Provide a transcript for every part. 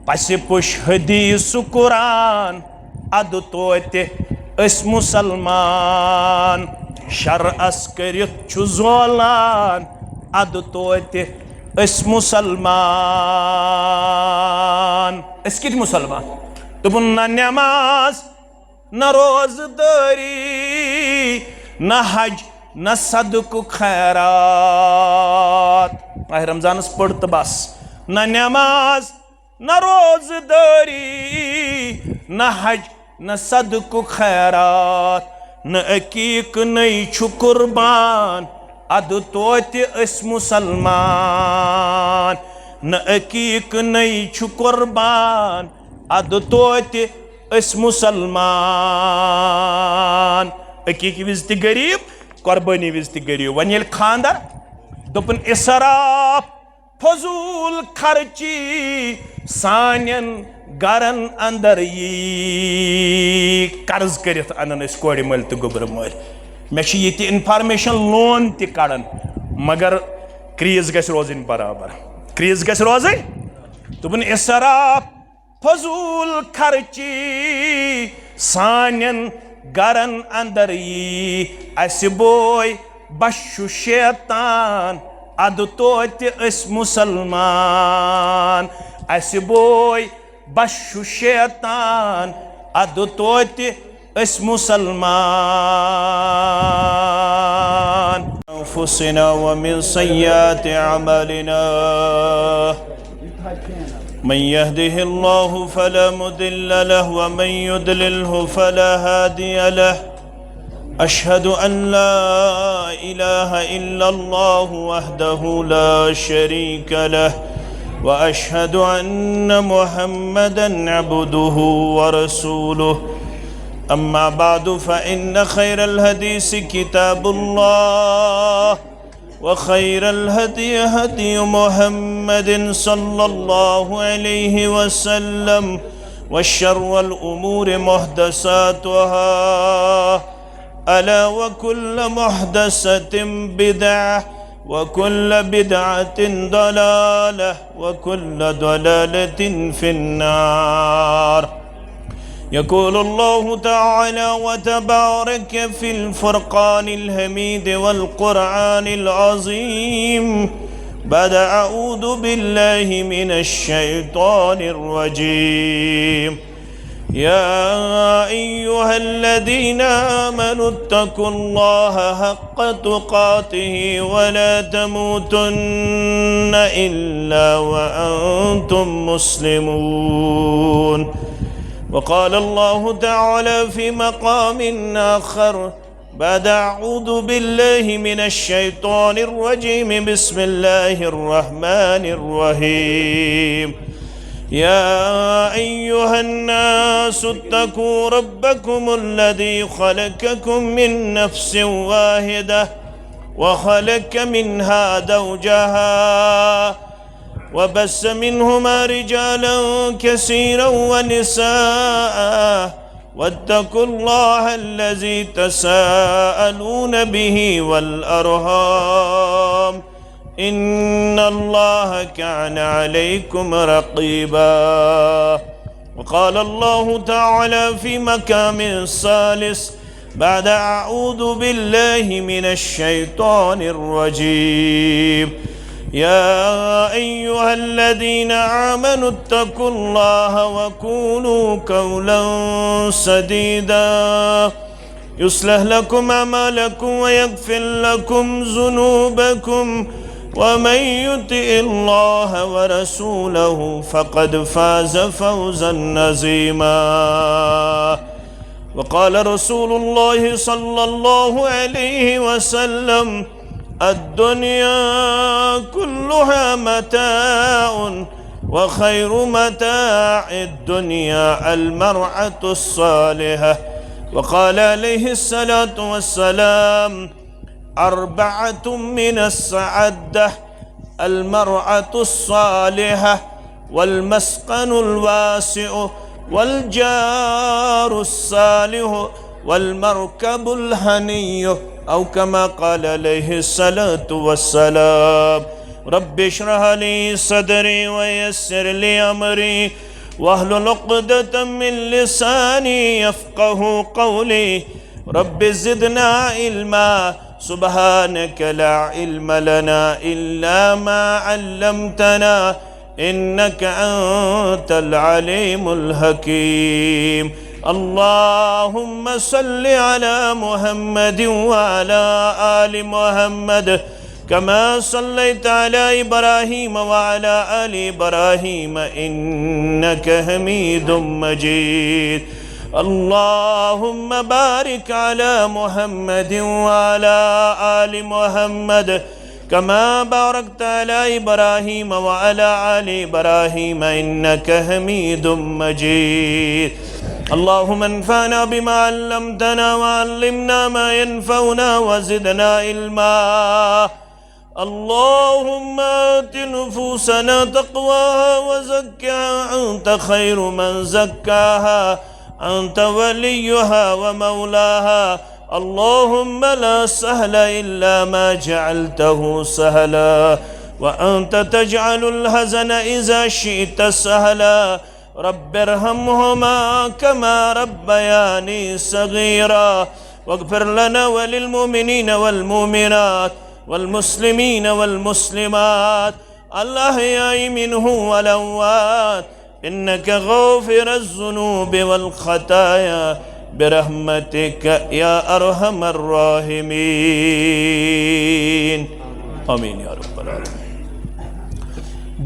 पसि push हदीस कुरान अद तोते अस मुसलमान शरअस करित छु जोलान अद तोते अस मुसलमान अस कित मुसलमान दोपुन न नमाज न रोजदारी न हज न सदक खैरात माह रमजानस पढ़ तो बस न नमाज न रोजदारी न हज न सदक खैरात न अकीक नई छु कुर्बान अद तोते अस मुसलमान न अकीक नई छु कुर्बान अद तोते अस मुसलमान अकीक विज ति गरीब कुर्बानी विज ति गरीब वन येल खानदार दोपन इसराफ फजूल खर्ची सानियन गरन अंदर यी कर्ज करित अनन अस कोड़ मल तो गोबर मल मे ये इन्फॉर्मेशन लोन ति कड़न मगर क्रीज गस रोजन बराबर क्रीज गस रोजन दोपन इसराफ फजूल खर्ची सानियन गरन अंदर यी अस बोय बशु शैतान अद तोते अस मुसलमान अस बोय बशु शैतान अद तोते अस मुसलमान अनफुसिना व मिन सय्याति अमलिना من يهده الله فلا مضل له ومن يضلله فلا هادي له أشهد أن لا إله إلا الله وحده لا شريك له وأشهد أن محمدا عبده ورسوله أما بعد فإن خير الحديث كتاب الله وخير الهدي هدي محمد صلى الله عليه وسلم وشر الأمور محدثاتها ألا وكل محدثة بدعة وكل بدعة ضلالة وكل ضلالة في النار يقول الله تعالى وتبارك في الفرقان الحميد والقرآن العظيم بعد أعوذ بالله من الشيطان الرجيم يا أيها الذين آمنوا اتقوا الله حق تقاته ولا تموتن إلا وأنتم مسلمون وقال الله تعالى في مقام آخر بعد أعوذ بالله من الشيطان الرجيم بسم الله الرحمن الرحيم يا أيها الناس اتقوا ربكم الذي خلقكم من نفس واحدة وخلق منها زوجها وبث منهما رجالا كثيرا ونساء واتقوا الله الذي تساءلون به والأرحام إن الله كان عليكم رقيبا وقال الله تعالى في مقام ثالث بعد أعوذ بالله من الشيطان الرجيم يا أيها الذين آمنوا اتقوا الله وقولوا قولا سديدا يصلح لكم أعمالكم ويغفر لكم ذنوبكم ومن يطع الله ورسوله فقد فاز فوزا عظيما وقال رسول الله صلى الله عليه وسلم الدنيا كلها متاع وخير متاع الدنيا المرأة الصالحة وقال عليه الصلاة والسلام أربعة من السعادة المرأة الصالحة والمسكن الواسع والجار الصالح والمركب الهني أو كما قال عليه الصلاة والسلام رب اشرح لي صدري ويسر لي أمري वहलुल उक़दतम मिन लिसानी यफ़क़हू क़ौली रब्बि ज़िदना इल्मा सुब्हानक ला इल्म लना इल्ला मा अल्लमतना इन्नक अंतल अलीमुल हकीम। अल्लाहुम्मा सल्लि अला मुहम्मद व अला आलि मुहम्मद कमा सल्लैता अला इब्राहीम व अला आलि इब्राहीम इन्नक हमीदुम मजीद। अल्लाहुम्मा बारिक अला मुहम्मद व अला आलि मुहम्मद कमा बारकता अला इब्राहीम व अला आलि इब्राहीम इन्नक हमीदुम मजीद। अल्लाहुम्मा अन्फ़अना बिमा अल्लमतना व अल्लिमना मा यनफ़उना व ज़िदना इल्मा। अल्लाहुम्मा आति नुफ़ूसना तक़वाहा व ज़क्किहा अंत खैरु मन ज़क्काहा अंत वलियुहा व मौलाहा। अल्लाहुम्मा ला सहला इल्ला मा जअलतहु सहला व अंत तजअलुल हज़न इज़ा शि'त सहला। रब्बिरहम्हुमा कमा रब्बयानी सगीरा वग़्फ़िर लना व लिल मुमिनीन वल मुमिनात वल मुस्लिमीन वल मुस्लिमात अल अहयाइ मिनहुम वल अमवात इन्नक गाफ़िरुज़ ज़ुनूबि वल ख़ताया बिरहमतिक या अरहमर राहिमीन। आमीन या रब्बल आलमीन।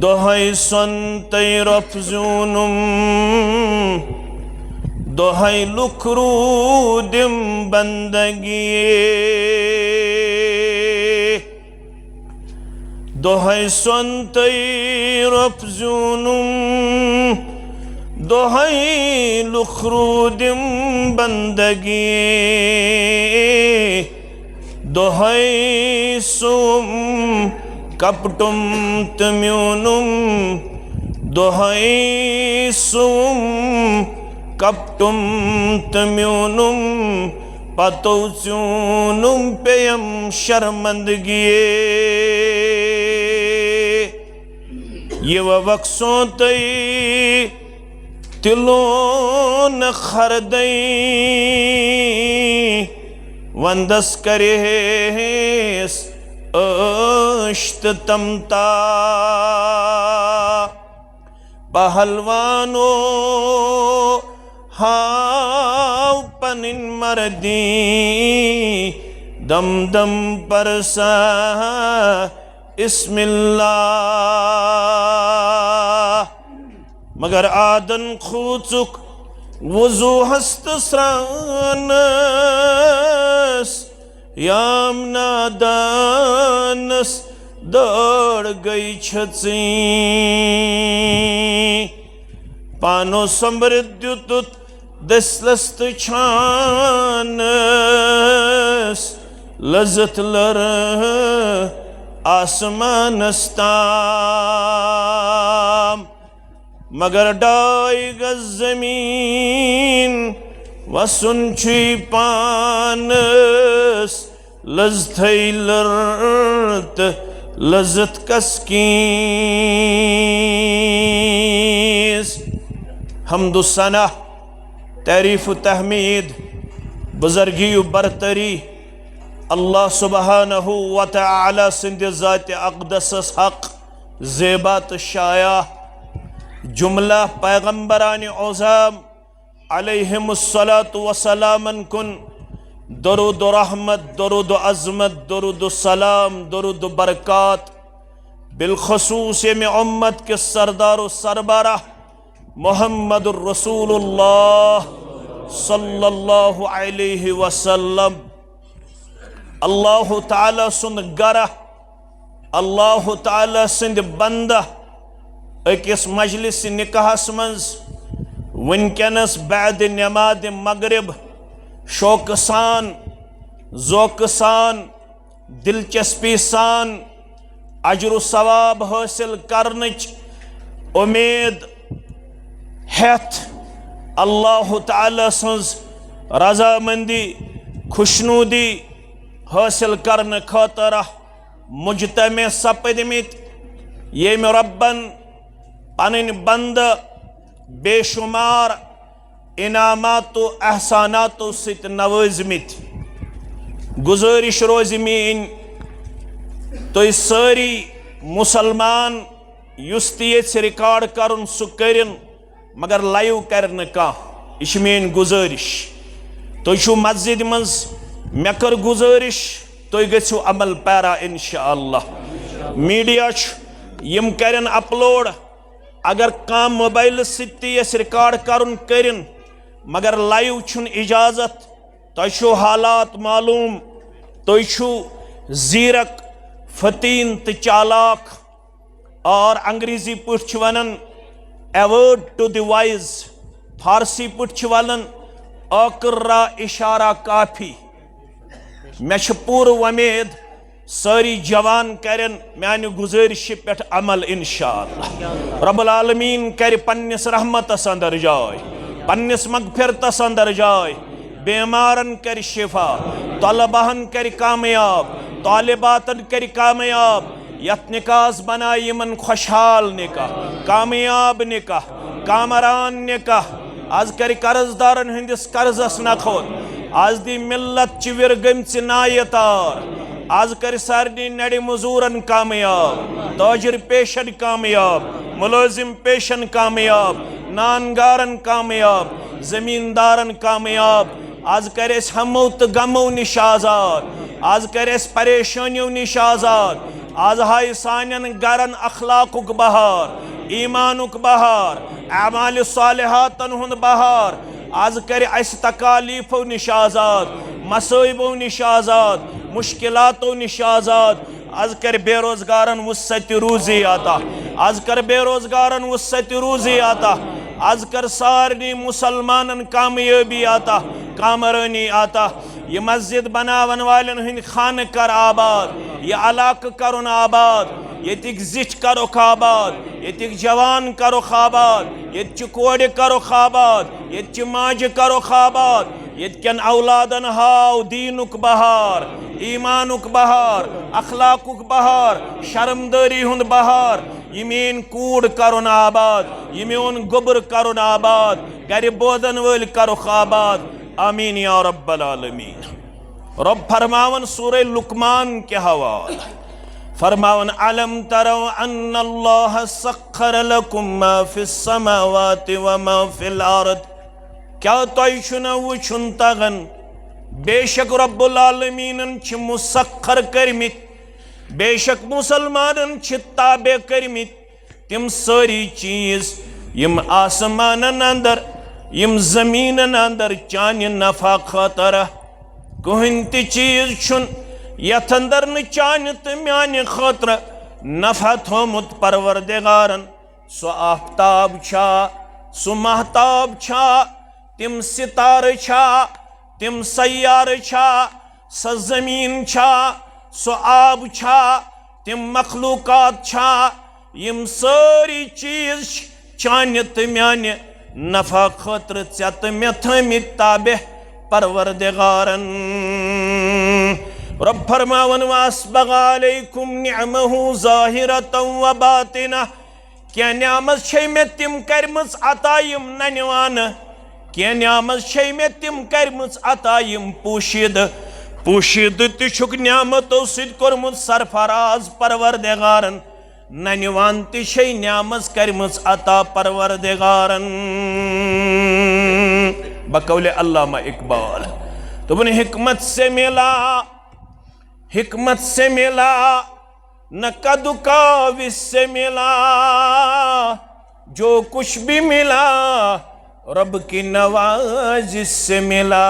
दोहाई संतै रफ़्ज़ूनुम दोहाई लुखरूदिम बंदगी दोहाई संतै रफ़्ज़ूनुम दोहाई लुखरूदिम बंदगी दोहाई सुम कपटुम तम्यूनुम दोहाई सुम कपटुम तम्यूनुम पतोचूनुम पेयम शर्मंदगी ये वक्सों तई तिलों खरदई वंदस करे अश्त तमता पहलवानो हाव पनिन मर्दी दम दम परसा इस्मिल्लाह। मगर आदन खूचुक वुजू हस्त स्रानस याम नादानस दौड़ गई छची पानो समृद्युत दसलस्त छानस लज्जत लर आसमानस्ताम। मगर डाई गज जमीन वसुनची पानस लज्जतै लर्त लज्जत कसकीस। हम्दुस्सना तारीफ़ तहमीद बुज़र्गी बरतरी अल्लाह सुब्हानहु व तआला सिंध ज़ात अक़दस हक़ ज़ेबात शाया जुमला पैगम्बरान औज़ाम अलैहिमुस्सलातु वस्सलामन कुन दरूद रहमत दरूद अज़मत दरूद सलाम दरूद बरक़ात बिलख़ुसूस में उम्मत के सरदार सरबराह मुहम्मदुर रसूलुल्लाह सल्लल्लाहु अलैहि वसल्लम। अल्लाह ताला सुंद गरा अल्लाह ताला सिंद बंदा अकिस मजलिस निकाहस मंज वनकनस बाद नमाज मगरिब शौक सान ज़ौक़ सान दिलचस्पी सान अजर सवाब हासिल करनच उम्मीद हेथ अल्लाह ताला सन्ज रजामंदी खुशनूदी हासिल करने खातर मुजतमे सपदमित येम रब्बन पन बंद बेशुमार इनामातो एहसानातो सित नवाजमित। गुजारिश रोज मीन तुम सारी मुसलमान युस ये रिकॉर्ड कर सह कर मगर लाइव कर कह मीन गुजारिश। तुम मस्जिद मज मे कर गुजारिश तुम गो अमल पैरा इंशाअल्लाह। मीडिया यम करन अपलोड अगर कह मोबाइल सत रिकॉर्ड कर मगर लाइव छुन इजाजत। तुम हालात मालूम तुम जीरक फतीन तो चालाक और अंग्रेजी पठ वन a word to the wise Farsi पठ वन आकर्रा इशारा काफी। मे पूर उम्मीद सारी जवान करन मान्य गुजारिश पे अमल इंशाअल्लाह। रब्बुल आलमीन कर पन्निस रहमतस अंदर जाय, पन्निस मगफिरतस अंदर जाय, बेमारन कर शिफा, तलबाहन कर कामयाब, तालिबातन कर कामयाब। यत निकास बना यमन खुशहाल निकाह, कामयाब निकाह, कामरान निकाह। आज कर कर्जदारन हंदिस कर्जस नखोद, आज दी मिल्लत चिविर गमच नायतार। आज कर सारनी नड़ी मजूरन कामयाब, ताजिर पेशन कामयाब, मुलाजिम पेशन कामयाब, नानगारन कामयाब, जमींदारन कामयाब। आज कर हमो तो गमो निश आजाद, आज कर परेशानियों निश आजाद। आज हाय सानन गरन अखलाकुक बहार, ईमानुक बहार, अमाल सालिहातन हुंद बहार। आज कर तकालीफो निश आजाद, मसइबों निश आजाद, मुश्किलातों निश आजाद। आज कर बेरोजगारन वुसत रूजी आता, आज कर बेरोजगारन वुसत रूजी आता। आज कर सारनी मुसलमानन कामयाबी आता, कामरानी आता। ये मस्जिद बनावन वालन हिंद खान कर आबाद, ये अलाक करुन आबाद, यतिक जिच करो आबाद, यतिक जवान करो आबाद, ये कोड़ करो आबाद, ये माज करो आबाद। यन औलादन हाव दीनुक बहार, ईमानुक बहार, अखलाकुक बहार, शर्मदारी हुंद बहार। यमीन कूड़ करुन आबाद, यमीन गोबर करुन आबाद, गर बोदन वल करो आबाद। आमीन या रब्बल आलमीन। रब फरमावन सूरह लुकमान के हवाले फरमावन अलम तरो अन्नल्लाह सख्खर लकुम मा फिस समावाति व मा फिल अर्द। क्या तुम छुना वुचुन तगन बेशक रब्बुल आलमीनन छ मुसख्खर करमित, बेशक मुसलमानन छ ताबे करमित तिम सारी चीज यम आसमानन अंदर यम जमीनन अंदर चान नफा खातर। कहन ति चीज छुन यथ अंदर न चान तो म्यान खातर नफा थोमुत परवरदिगारन। सो आफ्ताब छा, सो महताब छा, तिम सितार छा, तिम सयार छा, स जमीन छा, सो आब छा, तिम मखलूकात छा। यम सारी चीज चान तो म्यान नफा खतर चत मे थमित ताबे परवरदिगारन। रब फरमावन वास्बग अलैकुम निअमहु ज़ाहिरतन व बातिना। क्या नियामत छे मे तिम करमस अता यम ननवान, क्या नियामत छे मे तिम करमस अता यम पोशीद। पोशीद तुक नियामतों सित कोरमुत सरफराज परवरदिगारन, ननवान ति नियामत करमस अता परवरदिगारन। बकौले अल्लामा इकबाल तो हिकमत से मिला, हिकमत से मिला, न कदु काविस से मिला। जो कुछ भी मिला रब की नवाजिश से मिला।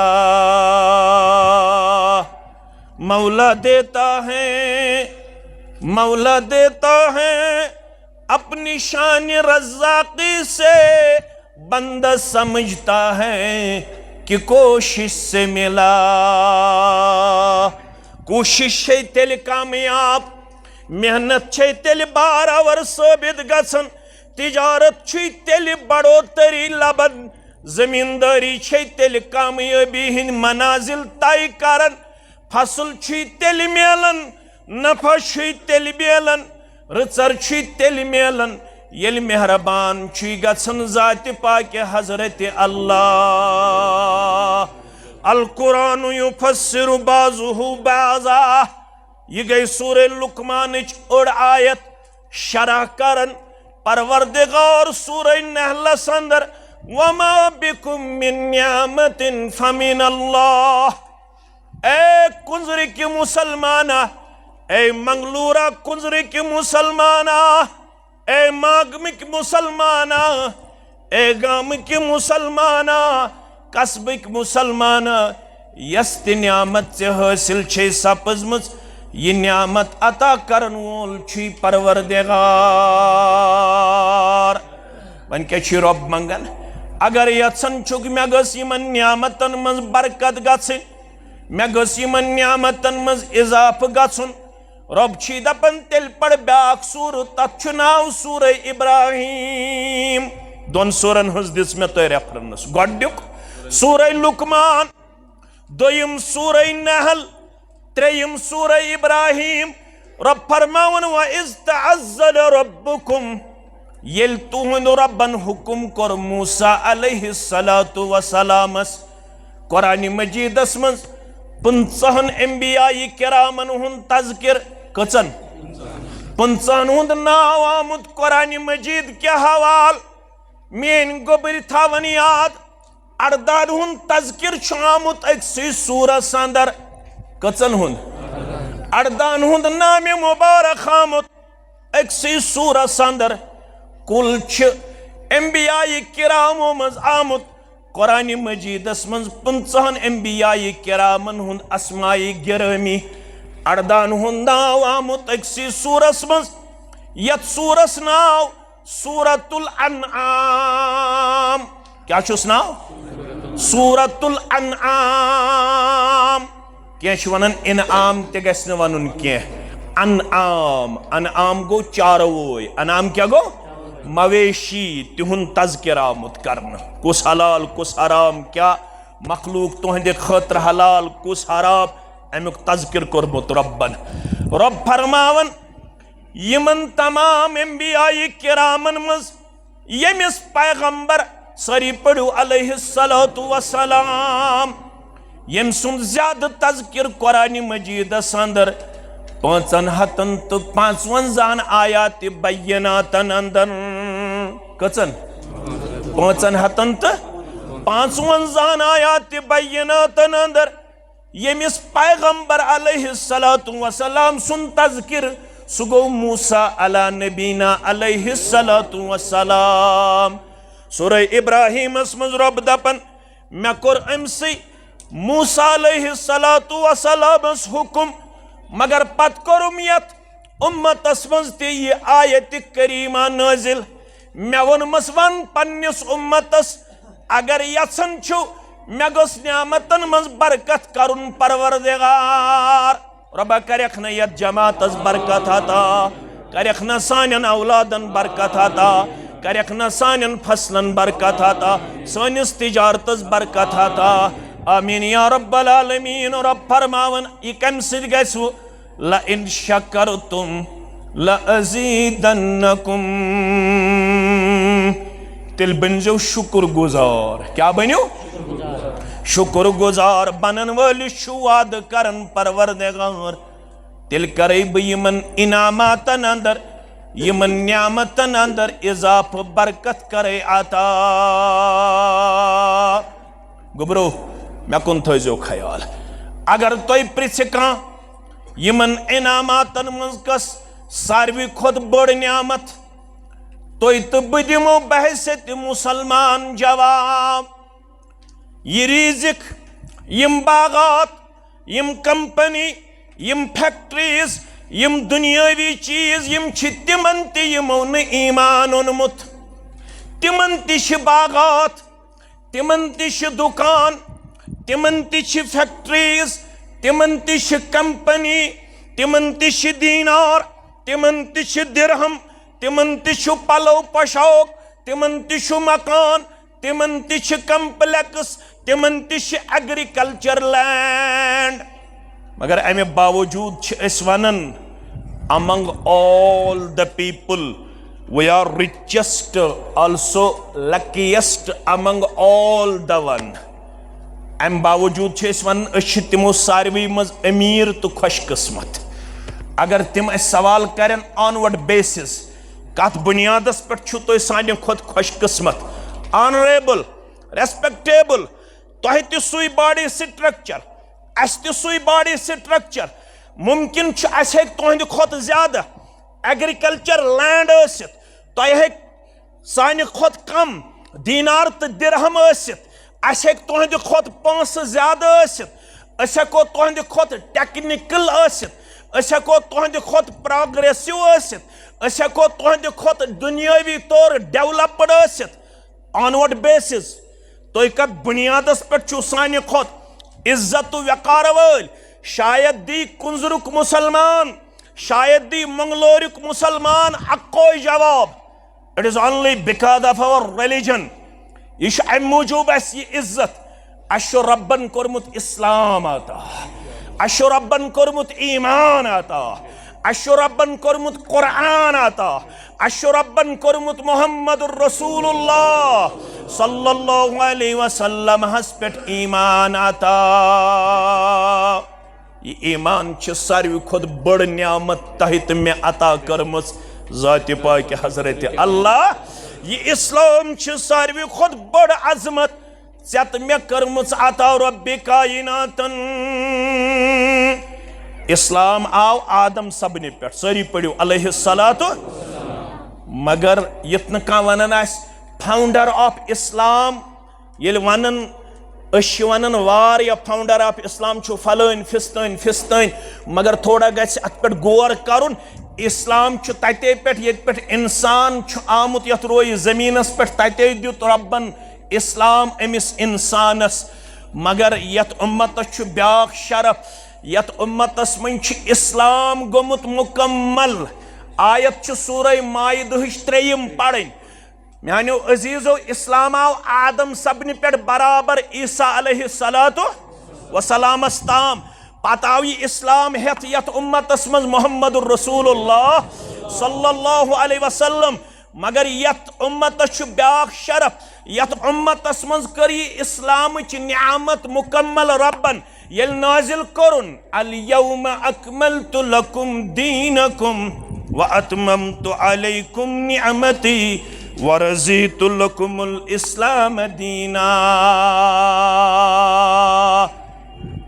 मौला देता है, मौला देता है अपनी शान रज़्ज़ाक़ी से। बंदा समझता है कि कोशिश से मिला। कोशिश है तेल कामयाब, मेहनत है तेल बारावर साबित गसन। तिजारत छै तेल बढ़ोतरी लबन, जमींदारी छै तेल कामयाबी हिंद मनाजिल तय करन। फसल छै तेल मेलन, नफा छै तेल मेलन, रचर छै तेल मेलन, येल मेहरबान छु गछन जाति पाके हजरत अल्लाह। अल कुरान युफस्सिरु बाजुहु बाजा, ये गई सूरह लुकमान अड़ आयत शरह करन परवरदिगार सूरह नहल अंदर वमा बिकुम मिन निअमतिन फमिन अल्लाह। ए कुंजरी की मुसलमाना, ए मंगलूरा कुंजरी की मुसलमाना, ए मागम की मुसलमाना, ए गाम की मुसलमाना, कस्बक मुसलमाना, यस नियामत से हासिल छे सपजमच, ये नियामत अता करन वोल छी परवरदिगार। वन क्या छी रब मंगन, अगर यत्सन छुक मे गस यमन नियामतन मज बरकत गछिन, मे गस यमन नियामतन मज इजाफ गछुन। रब छी दपन तेल पढ़ ब्याक सूर, तथ छु नाव सूरह इब्राहिम। दोन सूरन हज दिस मे तो रेफरेंस, गोड्युक सूरह लुकमान, दोयम सूरह नहल, त्रेयम सूरह इब्राहिम। रब फरमावन व इज़ तअज़्ज़ल रब्बुकुम, येल तुहुंद रब्बन हुकुम कर मूसा अलैहिस्सलातु वसलामस कुरान मजीदस मंज 50 अंबियाई किरामन हुंद तज़किर कचन 50 हुंद नाव आमुद कुरान मजीद के हवाल मेन गोबर थावन याद 18 हुंद तज़किर आमुद अक्सी सूरह अंदर कचन हुंद 18 हुंद नाम मुबारक आमुद अक्सी सूरह अंदर। कुल अंबियाई किरामो मज आमुद कुरान मजीदस मज 50 अंबियाई किरामन हुंद अस्माई गिरामी 18 हुंद नाव आमुद अक्सी सूरस मज। यत सूरस नाव सूरतुल अनआम, क्या छुस नाव सूरतुल अनआम। क्या वनन इनाम ते गस न वनुन क्या अनआम, अनआम गो चारवोय, अनाम क्या गो मवेशी, तिहुन तज़किर आमुद करन कुस हलाल कुस हराम, क्या मखलूक तुहंदे खतर हलाल कुस हराम अमुक तज़किर कोरमुत रब्बन। रब फरमावन यमन तमाम अंबियाई किरामन मज यमिस पैगंबर सरी पढ़ु अलैहिस्सलातु वस्सलाम यम सुंद ज्यादा तज़किर कुरान मजीदस अंदर 555 आयात बय्यनातन अंदर कचन 555 आयात बय्यनातन अंदर यमिस पैगंबर अलैहिस्सलातु वस्सलाम सुन तज़किर सुगो मूसा अला नबीना अलैहिस्सलातु वस्सलाम। सूरह इब्राहिम मज रब दपन मे कोर अमसी मूसा अलैहिस्सलातु वस्सलाम हुकुम, मगर पत कोरुम यत उम्मतस मज ते ये आयत करीमा नाजिल। मे वोनमस वन पन्निस उम्मतस अगर यसन छु मे गस नियामतन मज बरकत करुन परवरदिगार। रब करख न यत जमातस बरकत अता, करख न सानन औलादन बरकत अता, करख न सानन फसलन बरकत अता, सानिस तिजारतस बरकत अता। आमीन या रब्बल आलमीन। रब फरमावन ये कम सिद गसु ला इन शकरतुम ला अज़ीदन्नकुम, तिल बनो शुक्र गुजार। क्या बनो शुक्र गुजार बनन वाली वाद करन परवरदिगार, तिल करे यमन इनामातन अंदर यमन नियामतन अंदर इजाफ बरकत करे आता। गुबरो मे कुन थो ख्याल, अगर तुम पृछ कह यमन इनामातन मज कस सारवी खुद बड़ नियामत, तुम तो बह दिमो बहसियत मुसलमान जवाब। ये रिजिक यम बागात यम कंपनी यम फैक्ट्रीज यम दुनियावी चीज यम तिमन तमो न ईमान ओनमुत, तिमन तिश बागात तिमन तिश दुकान तिमन तिश फैक्ट्रीज तिमन तिश कंपनी तिमन तिश दीनार तिमन तिश दिरहम तिमन तिश पलो पशौक तिमन तिश मकान तिमन तिश कम्प्लेक्स तिमन तिश एग्रीकल्चर लैंड। मगर अमे बावजूद वनन among all the people We are richest, also luckiest among all the one. अम बावजूद तिमो सारवी मज अमीर तो खुशकिस्मत। अगर तिम सवाल करें ऑनवर्ड बेसिस कत बुनियादस पे तुम सानि खुद खुशकिस्मत, ऑनरेबल, रेस्पेक्टेबल, तुह तुई बॉडी स्ट्रक्चर, अस तुई बॉडी स्ट्रक्चर, मुमकिन तुहद खुद ज्यादा एग्रीकल्चर लैंड तुह सानि खुद कम दीनार तो दिरहम तुहद खुद पांस ज्यादा हको तुहद खुद टेक्निकल हको तुहद खुद प्रोग्रेसिव हको तुहद खुद दुनियावी तौर डेवलप्ड ऑनवर्ड बेसिस तुम कत बुनियादस पे सानि खुद इज्जत वकार वल, शायद दी कुंजरुक मुसलमान, शायद दी मंगलोरुक मुसलमान अक्को जवाब, it is only because of our religion. यह अम मूजूब इज्जत अशो रब्बन कोरमुत इस्लाम आता, अशो रब्बन कोरमुत ईमान आता, अशो रब्बन कोरमुत कुरान आता, अशो रब्बन कोरमुत मुहम्मदुर रसूलुल्लाह सल्लल्लाहु अलैहि वसल्लम हस पेट ईमान आता। ये ईमान सारवी खुद बड़ नियामत तहित में अता करमस ज़ात पाक हजरत अल्लाह। ये इस्लाम सारवी खुद बड़ अजमत ज़त में करमस अता रब्बे कायनातन। इस्लाम आव आदम सबने पे सारी पढ़ो अलैहिस्सलातु, मगर यत न कह वनान फाउंडर ऑफ इस्लाम ये वनान वन वार या फाउंडर ऑफ इस्लाम फलान फिस्तान फिस्तान, मगर थोड़ा गस अत पे गौर करुन। इस्लाम तते पे इंसान आमुत यथ रोय जमीनस पे तते दुत रब्बन इस्लाम अमिस इंसानस, मगर यथ उम्मतस ब्याख शरफ, यथ उम्मतस मन इस्लाम गोमुत मुकम्मल। आयत सूरह माइदहच 3 पढ़न। मानो अजीजो इस्लाम आव आदम सबन पे बराबर ईसा अलैहिस्सलातु वसलामस ताम, पत आव यह इस्लाम हेत यथ उम्मतस मज मुहम्मदुर रसूलुल्लाह सल्लल्लाहु अलैहि वसल्लम, मगर यथ उम्मतस ब्याख शरफ, यथ उम्मतस मज कर इस्लाम नियामत मुकम्मल रब्बन यल नाजिल करुन अल यौम अकमलतु लकुम दीनकुम व अतममतु अलैकुम निअमती वरज़ीतु लकुमुल इस्लाम दीना।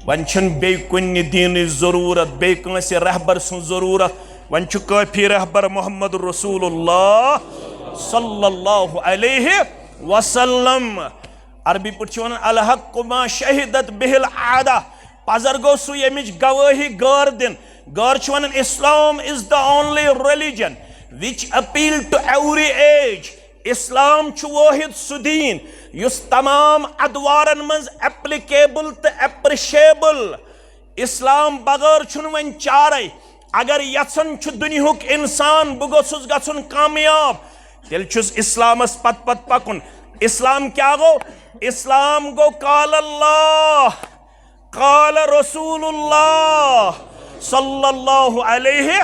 वन बे कुन दीन जरूरत, बे कंस रहबर सुन जरूरत, वन काफी रहबर मोहम्मद रसूलुल्लाह सल्लल्लाहु अलैहि वसल्लम। अरबी पे वन अल हक़्क़ु मा शहिदत बिहिल आदा, पजर गो सु यमिच गवाही गौर दिन। गौर वन Islam is the only religion which appeal to every age. इस्लाम वाहिद सुदीन युस तमाम अदवारन मज एप्लीकेबल तो एप्रिशिएबल। इस्लाम बगैर छुन वन चारे। अगर यसन दुनियुक इंसान बह गोसुस गछुन कामयाब, तेल छुस इस्लामस पत पत पकुन। इस्लाम क्या गो? इस्लाम गो काल अल्लाह काल रसूलुल्लाह सल्लल्लाहु अलैहि,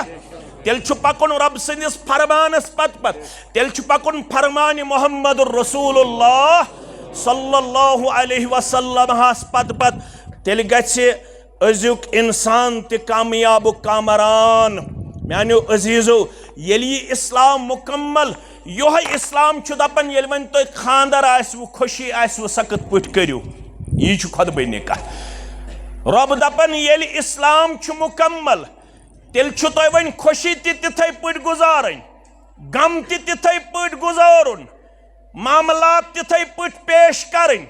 तेल पकुन रब सनिस फरमानस पत पत, तेल पकुन फरमान मोहम्मद रसूलुल्लाह सल्लल्लाहु अलैहि वसल्लम हस पत पत, तेल गछि अजुक इंसान ते कामयाब कामरान। मानो अजीजो यली इस्लाम मुकम्मल यो इस्लाम दपन ये वन तुम खानदर आसवु खुशी आसवु सख्त पट करू, यह खुदबनी कथ। रब दपन ये इस्लाम मुकम्मल तेल तुम वन खुशी तिथे पट गुजारन, गम तिथे पट गुजारुन, मामलात तिथे पट पेश करन,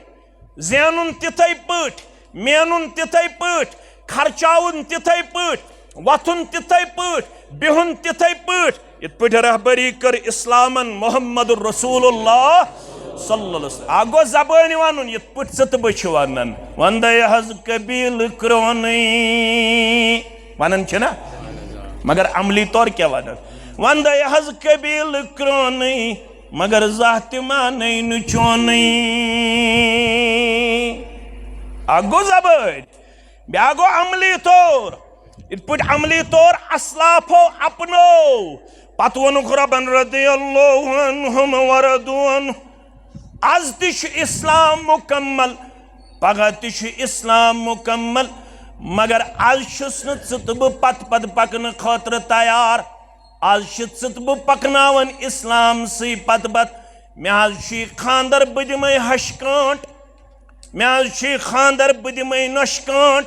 ज़ैनुन तिथे पट, मेनुन तिथे पट, खर्चाउन तिथे पट, वथुन तिथे पट, बिहुन तिथे पट। इत पे रहबरी कर इस्लामन मोहम्मद रसूलुल्लाह सल्लल्लाहु अलैहि वसल्लम। आगो जबान वन इत पे सत बच वन वंद हज कबील क्रोन वन ना, मगर अमली तौर क्या वन वंद हज कबील क्रोन मगर जात मान चोन। आगो जबान ब्यागो अमली तौर, इत पे अमली तौर असलाफो अपनो पत वोनुख रब्बन रदियल्लाहु अन्हुम व रदू अन्हु। आज तिश इस्लाम मुकम्मल, पगह तिश इस्लाम मुकम्मल, मगर आज छुस न षत बह पत पत पकन खतर तैयार। आज षत बह पकनावन इस्लाम सी पत पत। मे छी खानदर बह दिमे हशकांट, मे छी खानदर बह दिमे नशकांट,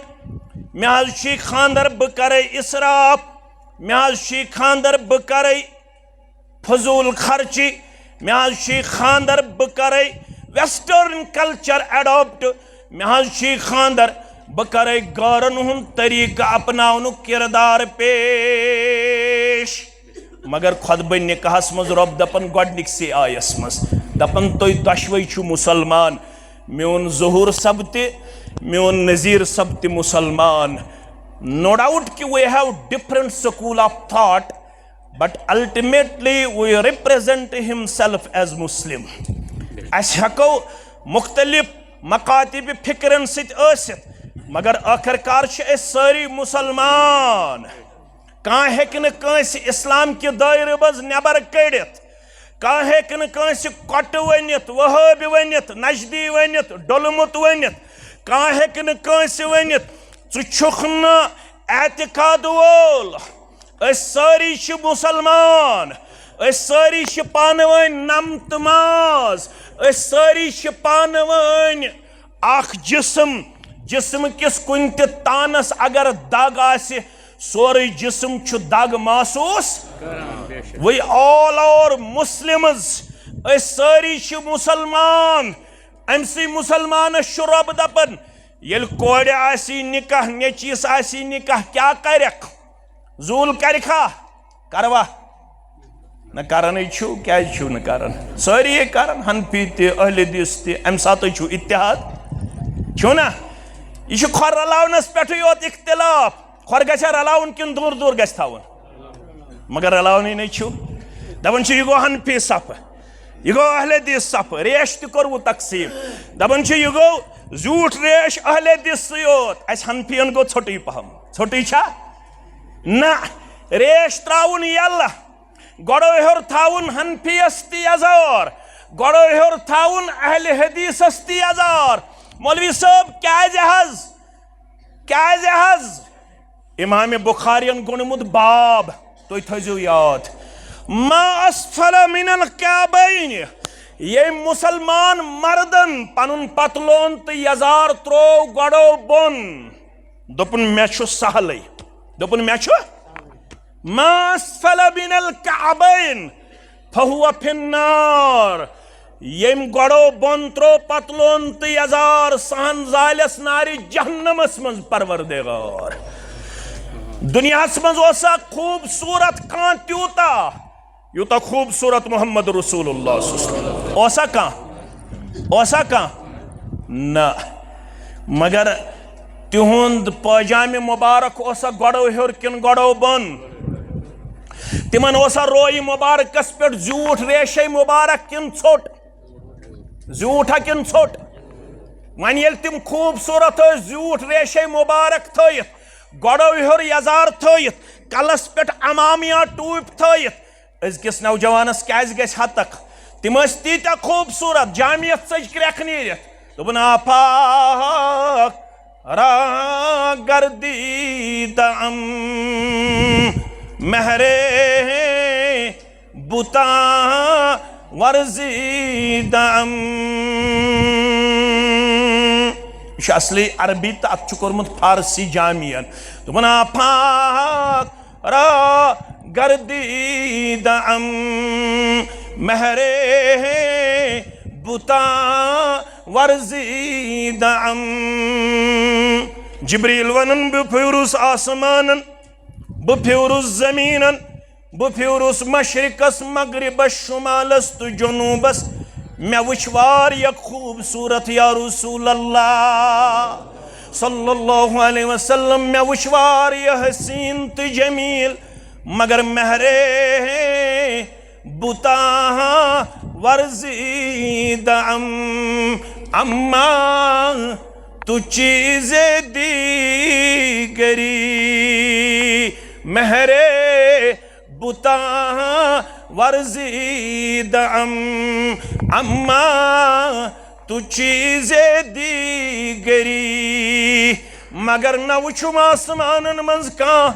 मे छी खानदर बह करे इसराफ, मे छी खानदर बह करे फजूल खर्ची, मे छी खानदर बह करे वेस्टर्न कल्चर एडॉप्ट, मे छी खानदर बह करे गौरन हुंद तरीका अपनावन किरदार पेश। मगर खुतबा निकाहस मज रब दपन गोडनिकसी आयस मज दपन तुई दशवई छु मुसलमान, मेन ज़हूर सब ते मेन नज़ीर सब ते मुसलमान। नो डाउट कि we have different school of thought, but ultimately we represent himself as Muslim. अस हको मुख्तलिफ मकातिब फिक्रन सित आसित, मगर आखिरकार सारी मुसलमान। कह हेस इस्लाम कि दायरे मज नबर कड़ित, कह हेस कट वनित, वहाबी वनित, नजदी वनित, डोलमुत वनित, कह हेस वनित छुख न एतिकाद वोल। सारी मुसलमान, सारी पान वन नमत माज, सारी पान वन अख जिस्म। जिस्म किस कुन ते तानस अगर दाग आसि सोरे जिस्म छु दाग महसूस। वी ऑल आर मुस्लिम्स, सारी मुसलमान। अमसी मुसलमान रब दपन येल कोड़ आसी निकाह, नेचीस आसी निकाह, क्या करख जूल करखा करवा न करन छु, क्या छु न करन, सारी करन हनफी ते अहले हदीस ते अम सात छु इत्तेहाद छु ना। यह खोर रलावनस पे योत इख्तिलाफ, खोर गछा रलावन किन दूर दूर गछ थावन, मगर रलावन नहीं छु। दपन छु यह गो हनफी सफ, यह गो अहले हदीस सफ, रेश त करवु तकसीम। दपन छु यह गो झूठ रेश अहले हदीस योत, अस हनफियन गो छोटी पहम, छोटी छा ना। रेश त्राउन यल्ला गोड़ो हेर थाउन हनफियस ती अजार, गोड़ो हेर थाउन अहले हदीसस ती अजार। मौलवी साहब क्या जहाज, क्या जहाज इमाम बुखारियन गुणमुद बाब तो थो याद, मा अस्फल मिनल काबैन। ये मुसलमान मर्दन पनुन पतलोन तो यजार त्रो गड़ो बोन, दोपन मे छु सहलै, दोपन मे छु मा अस्फल मिनल काबैन फहुव फिन्नार। यम गड़ो बोन त्रो पतलोन तो यजार सहन जालस नारी जहन्नमस मज परवरदिगार। दुनियास मज ओसा खूबसूरत कां त्यूता यूता खूबसूरत मोहम्मद रसूलुल्लाह ओसा कां ना। मगर तिहुंद पजामे मुबारक ओसा गड़ो हेर किन गड़ो बन, तिमन ओसा रोई मुबारकस पे झूठ रेशे मुबारक किन छोट, झूठा किन छोट। वन ये तिम खूबसूरत झूठ रेशे मुबारक थयित, गड़ो हेर यजार थयित, कलस पे अमामिया टूप थयित, अजकिस नौजवानस क्या गछ हतक। तिम तीता खूबसूरत जामियत सज क्रैख नीरित, दोपन आफाक रा गर्दीदम महरे बुता वर्जीदम। असली अरबी तो अत कोर्मुत फारसी जामियन। दोपन आफाक रा गर्दीदम महरे बुता वर्जीदम। जिब्रील वनन बफ्यूरुस आसमानन, बफ्यूरुस जमीनन, बफ्यूरुस मशरिकस मगरिबस शुमालस तो जुनूबस। मे वुच वारिया खूबसूरत या रसूल अल्लाह सल्लल्लाहु अलैहि वसल्लम, मे वुच वारिया हसीन तो जमील, मगर महरे बुता वर्जीदम। अम्मा तु चीज़े दीगरी महरे रब्बुता वर्जीद अम्मा तु चीज़े दीगरी मगर न वुचुम आसमानन मंज कां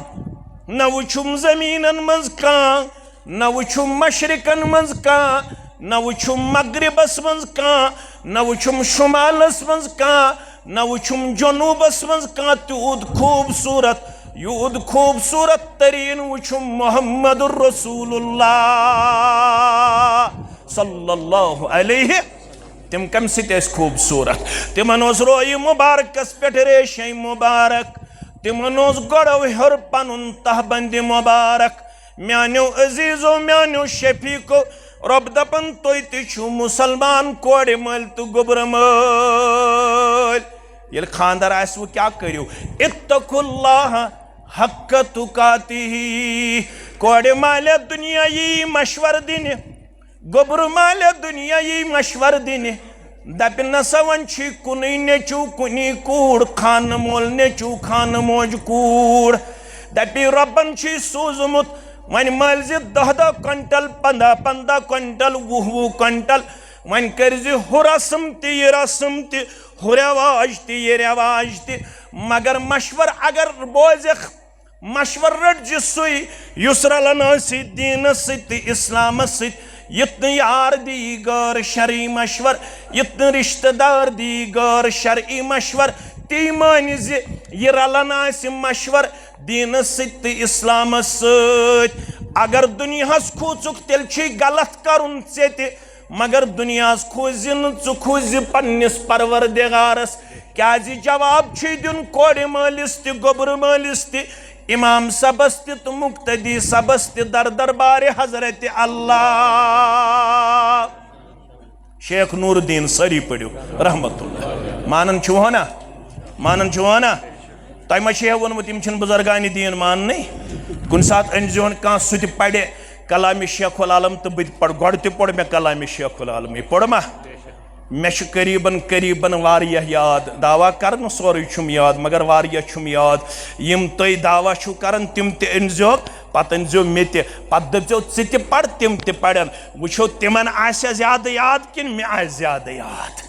न वुचुम जमीनन मंज कां न वुचुम मशरिकन मंज कां न वुचुम मगरिबस मंज कां न वुचुम शुमालस मंज कां न वुचुम जनूबस मंज कां तूद खूबसूरत तरीन वुचुम मुहम्मदुर रसूलुल्लाह सल्लल्लाहु अलैहि तिम कम सत खूबसूरत तिमन रोय मुबारकस पे रेशे मुबारक तिमन गड़ो हर पन तहबंद मुबारक म्यानो अजीजो म्यानो शफीको रब दपन तुय तु मुसलमान कोड़ मल तो गोबर मल ये खानदार आसव क्या करो इत्तकुल्लाह हक्क तुकातिही कोड़ माले दुनिया यी मशवर दिन गोबर माले दुनिया यी मशवर दिन दप नसा वन कुनी नेचू कुनी कूड़ खान मोल नेचू खान मोज कूड़ दपी रबन सूजमुत वन मलज 10 क्विंटल 15 क्विंटल 20 क्विंटल वन कर हुरसम ये रसम तुरवाज ये रवाज मगर मशवर अगर बोज मशवर रट सुई युस रलन दीन इस्लाम युत यार दी गौर शरी मशवर युत रिश्तेदार दी गौर शरी मशवर ती मान यह रलन मशवर दीन इस्लाम अगर दुनिया खोचुक तेल गलत करुन चे मगर दुनिया खोज नु खोज पन्निस परवरदिगारस क्या जवाब दिन कोड़ मालिस गोबर मालिस इमाम सबस तो मुक्तदी सबस दर दरबार हजरत अल्लाह शेख नूरुद्दीन सरी पढ़ो रहमतुल्लाह मानन ना तह मा वोनमुत बुजुर्गान दीन मान कुन सात अनजोन कह सह पढ़े कलाम शेखुल आलम तो बह पढ़ गो पढ़ मे कलाम शेखुल आलम पढ़ मा मे करीबन वारिया याद दावा कर सोरे छुम याद मगर वारिया छुम याद यम तुम दावा छु करन तिम ते अनजो पत अनजो मे ते पत दपजो ति पढ़ तिम ते पढ़न वुछो तिमन आसे ज्यादा याद किन मे आस ज्यादा याद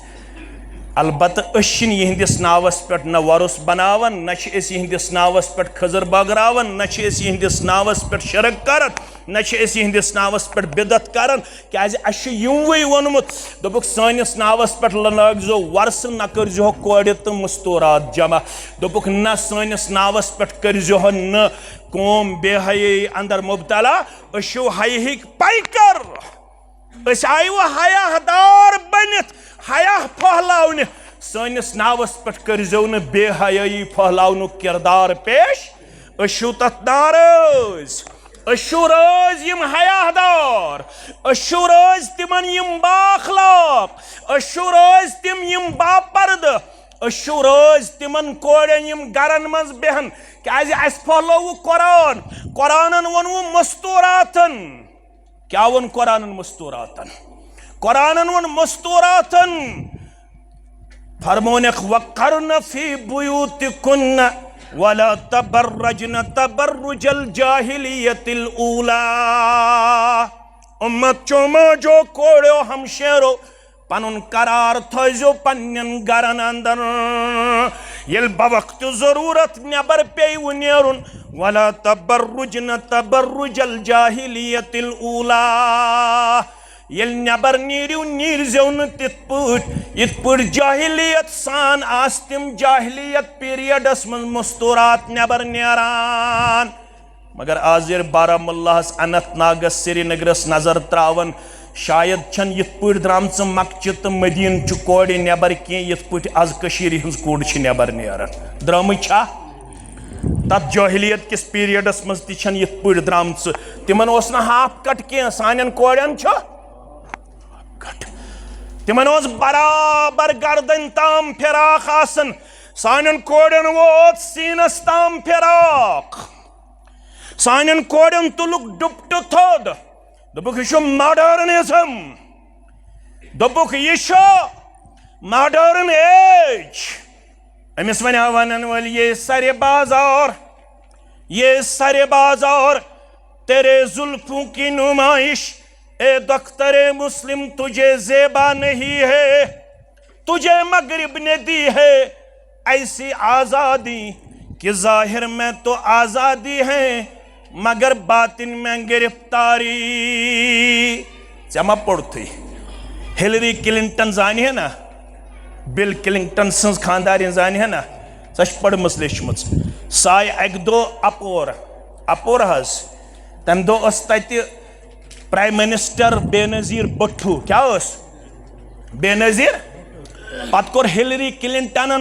अलबत्त अशन यहंदिस नावस पे न वरुस बनावन न यहंदिस नावस पे खजर बगरावन न यहंदिस नावस पे शरक करन न यहंदिस नावस पे बिदत करन क्या युवे वोनमुत दोपुक सानिस नावस पे लगजो वर्स न करजो कोड़ तो मस्तूरात जमा दोपुक न सानिस नावस पे करजो न कौम बेहयाई अंदर मुबतला अशो हय पैकर आयु हयादार बनित हया फहलावन सनिस नावस पे करजो न बेहयाई फहलावन किरदार पेश अशु तथ नाराज अशु रोज यम हयादार अशु रोज तिमन यम बाखलाक अशु रोज तिम यम बापर्द अशु रोज तिमन कोड़न यम गरन मज बेहन क्या फहलो कुरान कुरानन वोनवु मस्तूरातन क्या वन कुरानन मस्तूरातन कुरानन वन मस्तूरातन फरमोनक वक़र्न फी बुयूतिकुन्न वला तबर्रजन तबर्रुजल जाहिलियतिल ऊला उम्मत चोमा जो कोड़ो हम शेरो पनुन करार थो पन्न गरन अंदर ये बवक्त जरूरत नबर पे नेरुन वला तबर्रुजन तबर्रुजल जाहिलियतिल ऊला येल नबर नीरिव नीरजो न तित पट जाहिलियत सान आस्तिम जाहिलियत पीरियडस मन मस्तूरात नबर नेरान मगर आज बारामुल्लाहस अनंतनागस श्रीनगरस नजर त्रावन शायद छन यथ पट द्रामच मक्चि तो मदीन कोड़ नबर कह यथ पट आज कशीर हज कोड़ नबर नेरान द्राम तथ जाहिलियत किस पीरियडस मज तन यथ पट द्रामच तिमन हाफ कट कह सान कोड़न तिमन बराबर गर्दन ताम फिराक आसन सान कोड़न वोत सीनस ताम फिराक सान कोड़न तुलुक दुपट थोद दोपुक यह मॉडर्निज्म दोपुक यह मॉडर्न एज अमिस वन ये सरे बाजार तेरे जुल्फों की नुमाइश ए दख्तरे मुस्लिम तुझे ज़ेबा नहीं है, तुझे मगरिब ने दी है ऐसी आज़ादी कि जाहिर में तो आज़ादी है मगर बातिन में गिरफ्तारी। चमा पढ़ती हिलरी क्लिंटन जान है ना, बिल क्लिंटन सज खानदार जान है ना, सच पढ़मस लेचम साय अक दो अपोर हज तम दो तत प्राइम मिनिस्टर बेनज़ीर भुट्टो क्या बेनज़ीर पत कोर हिलरी क्लिंटन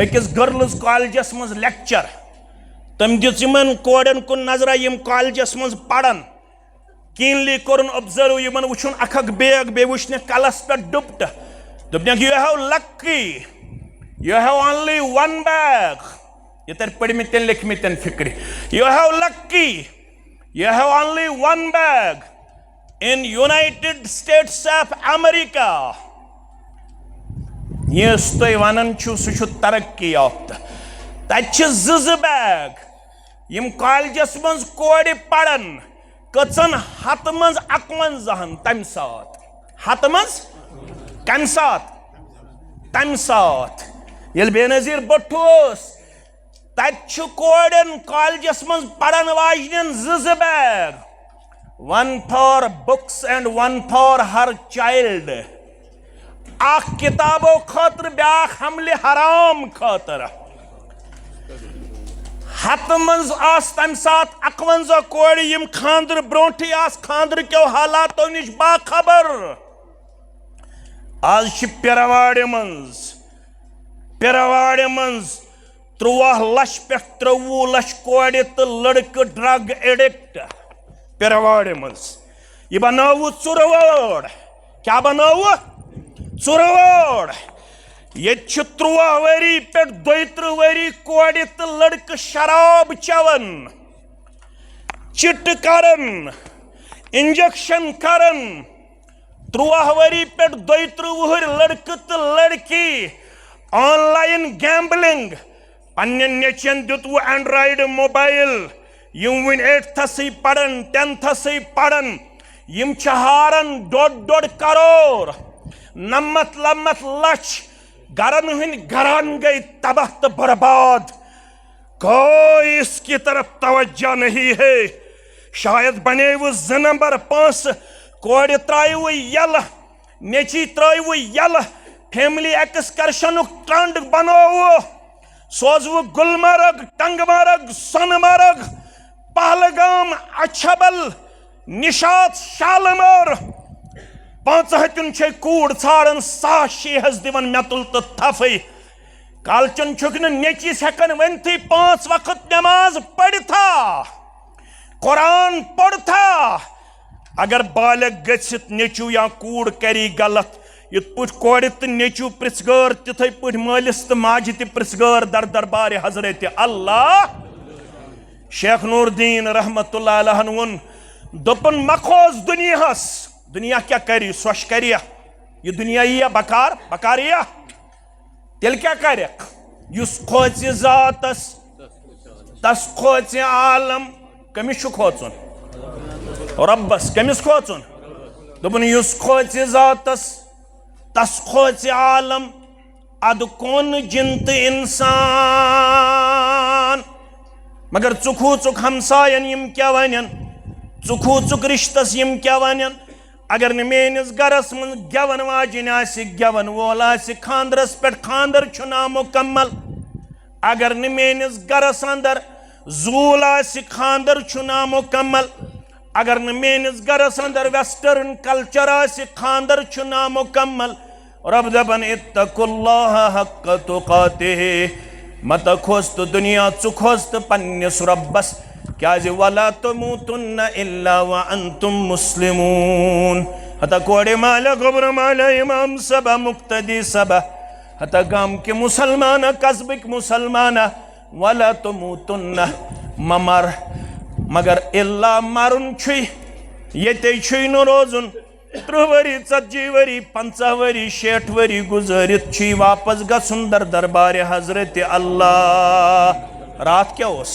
अकिस गर्ल्स कॉलेजस मज लेक्चर तम दिन कोड़न कुन नजरा यम कॉलेजस मज पढ़न कीनली कोरन ऑब्जर्व यमन वुचुन अख बैग बे वुचन कलस पे डुप्ट दोपन you have lucky you have only one bag ये तर पढ़मितन लिखमितन फिक्र you have lucky you have only one bag in United States of America yes तुम वन सह तरक्की याफ्ता तत ज बैग यम कॉलेजस मज कोड़ पढ़न कचन हत मज 51 तम सात हत मज कम सात तम सात ये बेनज़ीर भुट्टो तत कोड़न कॉलेजस मज पढ़न वाजन ज bag, one for books and one for her child, अख किताबों खतर ब्याख हमले हराम खतर हत मज आस तम सात 51 कोड़ यम खानदर ब्रोंठी आस खानदर क्यों हालातों निश बाखबर। आज पिरवाड़ मज 13 लक्ष पे 23 लक्ष कोड़ तो लड़क ड्रग एडिक्ट पिरवाड़ मज यह बनव चुरवड़ क्या बनव चुरवड़ ये 13 वरी पे 32 वरी कोड़ तो लड़क शराब चवन चिट करन इंजेक्शन करन 13 वरी पे 32 वहर लड़क तो लड़की ऑनलाइन गैम्बलिंग पन्न नेचन दुत वो Android mobile M one 8th पढ़न 10th पढ़न यम हारन 1.5 करोड़ 99 लक्ष गरन हंद घरान गई तबाह तो बर्बाद, कोई इसकी तरफ तवज्जो नहीं है। शायद बने वो 2 नंबर 5 कोड़ त्रायव यल नेची त्रायव यल फैमिली एक्सकर्शन ट्रंड बनोव सोजव गुलमर्ग टंगमर्ग सोनमर्ग पहलगाम अछबल निशात शालमर 5 हथिन कूड़ छाड़न 100 दिवन मेतुल तो थफे कालचन छुक नेचिस हेकन वनथी 5 वक्त नमाज पढ़ता कुरान पढ़ता अगर बालक गसित नेचू या कूड़ करी गलत इत पुट कोड़ तो नेचू पृथगर तिथे पुट मालिस तो माज त पृथगर दर दरबार हजरत अल्लाह। शेख नूरुद्दीन रहमतुल्लाह अलैह वोन दोपन मखोज दुनिया क्या करी सोश करिया ये दुनिया यह बकार बकार यह तेल क्या कर खोच जातस तस खोच आलम कमिस खोचुन रब्बस कमिस खोचुन दोपन युस खोच जातस तस खोच आलम अद कौन जिंत इंसान मगर चुखू चुख हमसायन यम क्या वनन चुखू चुख रिश्तस यम क्या वनन अगर न मेनिस गरस मन गवन वाजिन आसि गवन वोल आसि खानदरस पे खानदर छुना मुकम्मल अगर न मेनिस गरस अंदर जूल आसि खानदर छुना मुकम्मल अगर न मेनिस गरस अंदर वेस्टर्न कल्चर आसि खानदर छुना मुकम्मल। रब दबन इत्तकुल्लाह हक्क तुकातिह मत खोस्त दुनिया चुखोस्त पन्निस रब्बस क्या वला तमूतुन्न इल्ला व अंतुम मुस्लिमून। हता कोड़े माला गोबर माला इमाम सबा मुक्तदी सबा हता गाम के मुसलमान कस्बिक मुसलमान वला तमूतुन्न ममर मगर इल्ला मरुन छुई ये छुई न रोजुन 30 वरी 40 वरी 50 वरी 60 वरी गुजरित छी वापस गसुन दर दरबार हजरत अल्लाह। रात क्या उस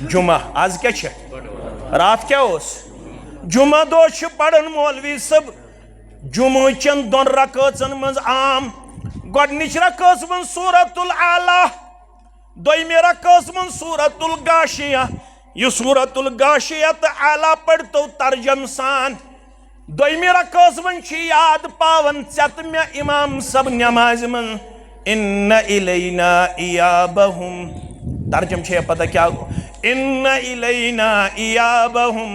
जुमा आज क्या रात क्या जुमा दो पढ़न मौलवी सब जुमा चन दोन रकातन मज आम गोडनिच रकात मन सूरतुल आला दोयमे रकात मन सूरतुल गाशिया यह सूरतुल गाशिया तो आला पढ़तो तर्जम सान दोयमे रकात मन याद पावन चत मे इमाम सब नमाज मन इन्ना इलैना इयाबहुम तर्जम छे पता क्या इन्ना इलैना इयाबहुम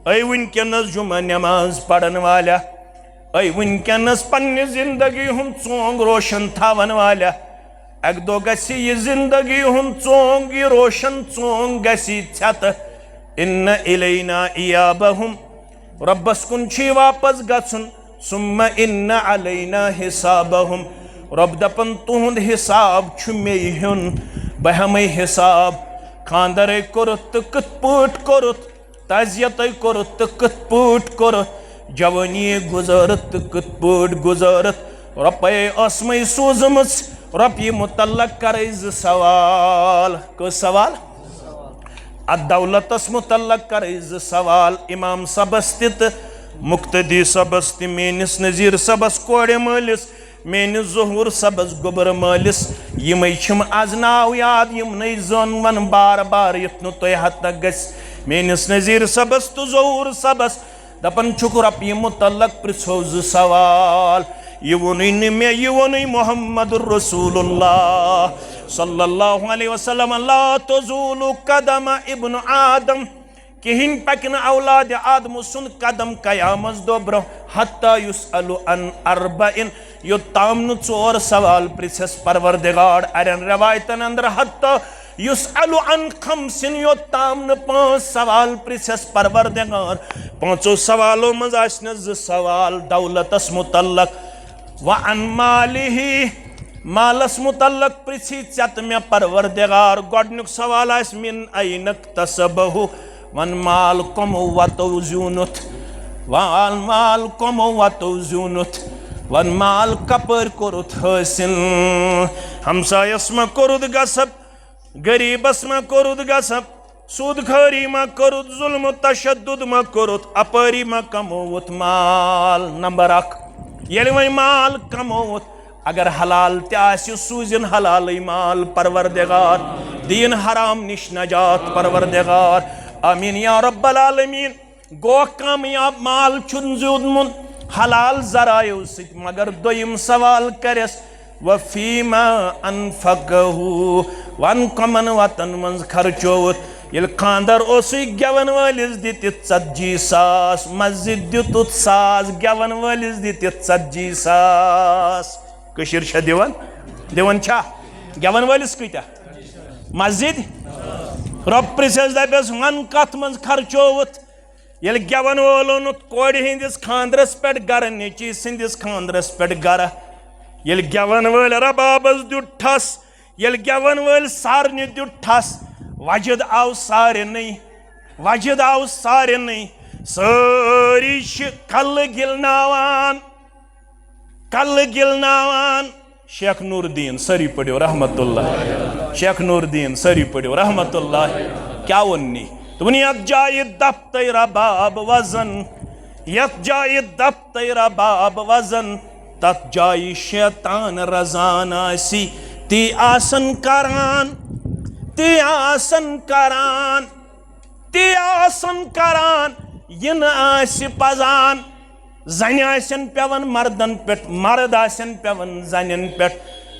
ऐ वनकनस जुमा नमाज पढ़न वाला ऐ वनकनस पन्ने जिंदगी हुंद चोंग रोशन थावन वाला अक दो गसी ये जिंदगी हुंद चोंग ये रोशन चोंग गसी छत इन्ना इलैना इयाबहुम रब्बस कुन छी वापस गछुन सुम्मा इन्ना अलैना हिसाबहुम रब दपन तुहुंद हिसाब छु मे हुन बह हमें हिसाब खानदर कोरुत तो कत पट कोरुत ताजियत कोरुत तो कत पट कोरुत जवानी गुजरत तो कत पट गुजरत रपे असमय सोजमस रप ये मुतल्लक करे सवाल को सवाल अदौलतस मुतल्लक करे सवाल इमाम सबस्तित मुक्तदी सबस्त मेनिस नजीर सबस कोड़े मालिस मेनिस ज़हूर सबस गोबर मालिस यम आज नाव याद यम नई जोन वन बार बार युत तुह हत गस मेनिस नजीर सबस तो ज़हूर सबस दपन छुक रप ये मुतल्लक पृछो सवाल ये वोन मे ये वोन मोहम्मद रसूलुल्लाह सल्लल्लाहु अलैहि वसल्लम ला तज़ूलु कदम इब्न आदम कहिन पकन औलाद आदम सुन कदम कयामस दो ब्रो हत्ता युसअलु अन अर्बइन योत्ताम नु चोर सवाल प्रिछस परवरदिगार अरन रवायतन अंदर हत्ता युसअलु अन खमसिन योत्ताम नु पांच सवाल प्रिछस परवरदिगार पांचों सवालों मज आसन ज सवाल दौलतस मुतल्लक व अन मालिही मालस मुतल्लक प्रिछि चत मे परवरदिगार गोडनुक सवाल आस मिन ऐनक तसबहु वन माल कमो वतो ज़ूनुत वन माल कमो वतो ज़ूनुत वन माल कपर कोरुत हासिल हमसायस मा कोरुत गसब गरीबस मा कोरुत गसब सूद खरी मा कोरुत जुल्म तशद्दुद मा कोरुत अपरी मा कमोवत माल नंबर 1 येल वही माल कमोवत अगर हलाल त्यासि सूजिन हलाल माल परवरदिगार दीन हराम निश नजात परवरदिगार आमीन या रब्बल आलमीन गो कामयाब माल छुन जुदमुन हलाल जरायो सित मगर दोयम सवाल करस वफीमा अनफकहु वन कमन वतन मंज खर्चोत ये खानदर गेवन वालिस दित 40 सास मस्जिद दितुत सास गेवन वालिस दित 40 सास कशीर छा दिवन छा गेवन वालिस कत्या मस्जिद रब प्रिसस दपस वन कत मज खर्चोत ये गेवन वोलो नुत कोड़ हिंदिस खानदरस पे गर नेची सिंदिस खानदरस पे गर ये गेवन वल रबाबस दुट ठस ये गेवन वल सारनि दुट ठस वजद आव सारे सारी कल गिलनावान शेख नूरुद्दीन सरी पढ़ो रहमतुल्लाह शेख नूरुद्दीन सरी पढ़ो रहमतुल्लाह क्या वन्नी तो यत जाय दप तेरा बाब वजन यत जाय दप तेरा बाब वजन तत जाय शैतान रजान आसी ती आसन करान yin आसि पजान जन आसन पेवन मर्दन पे मर्द आसन पेवन जन पे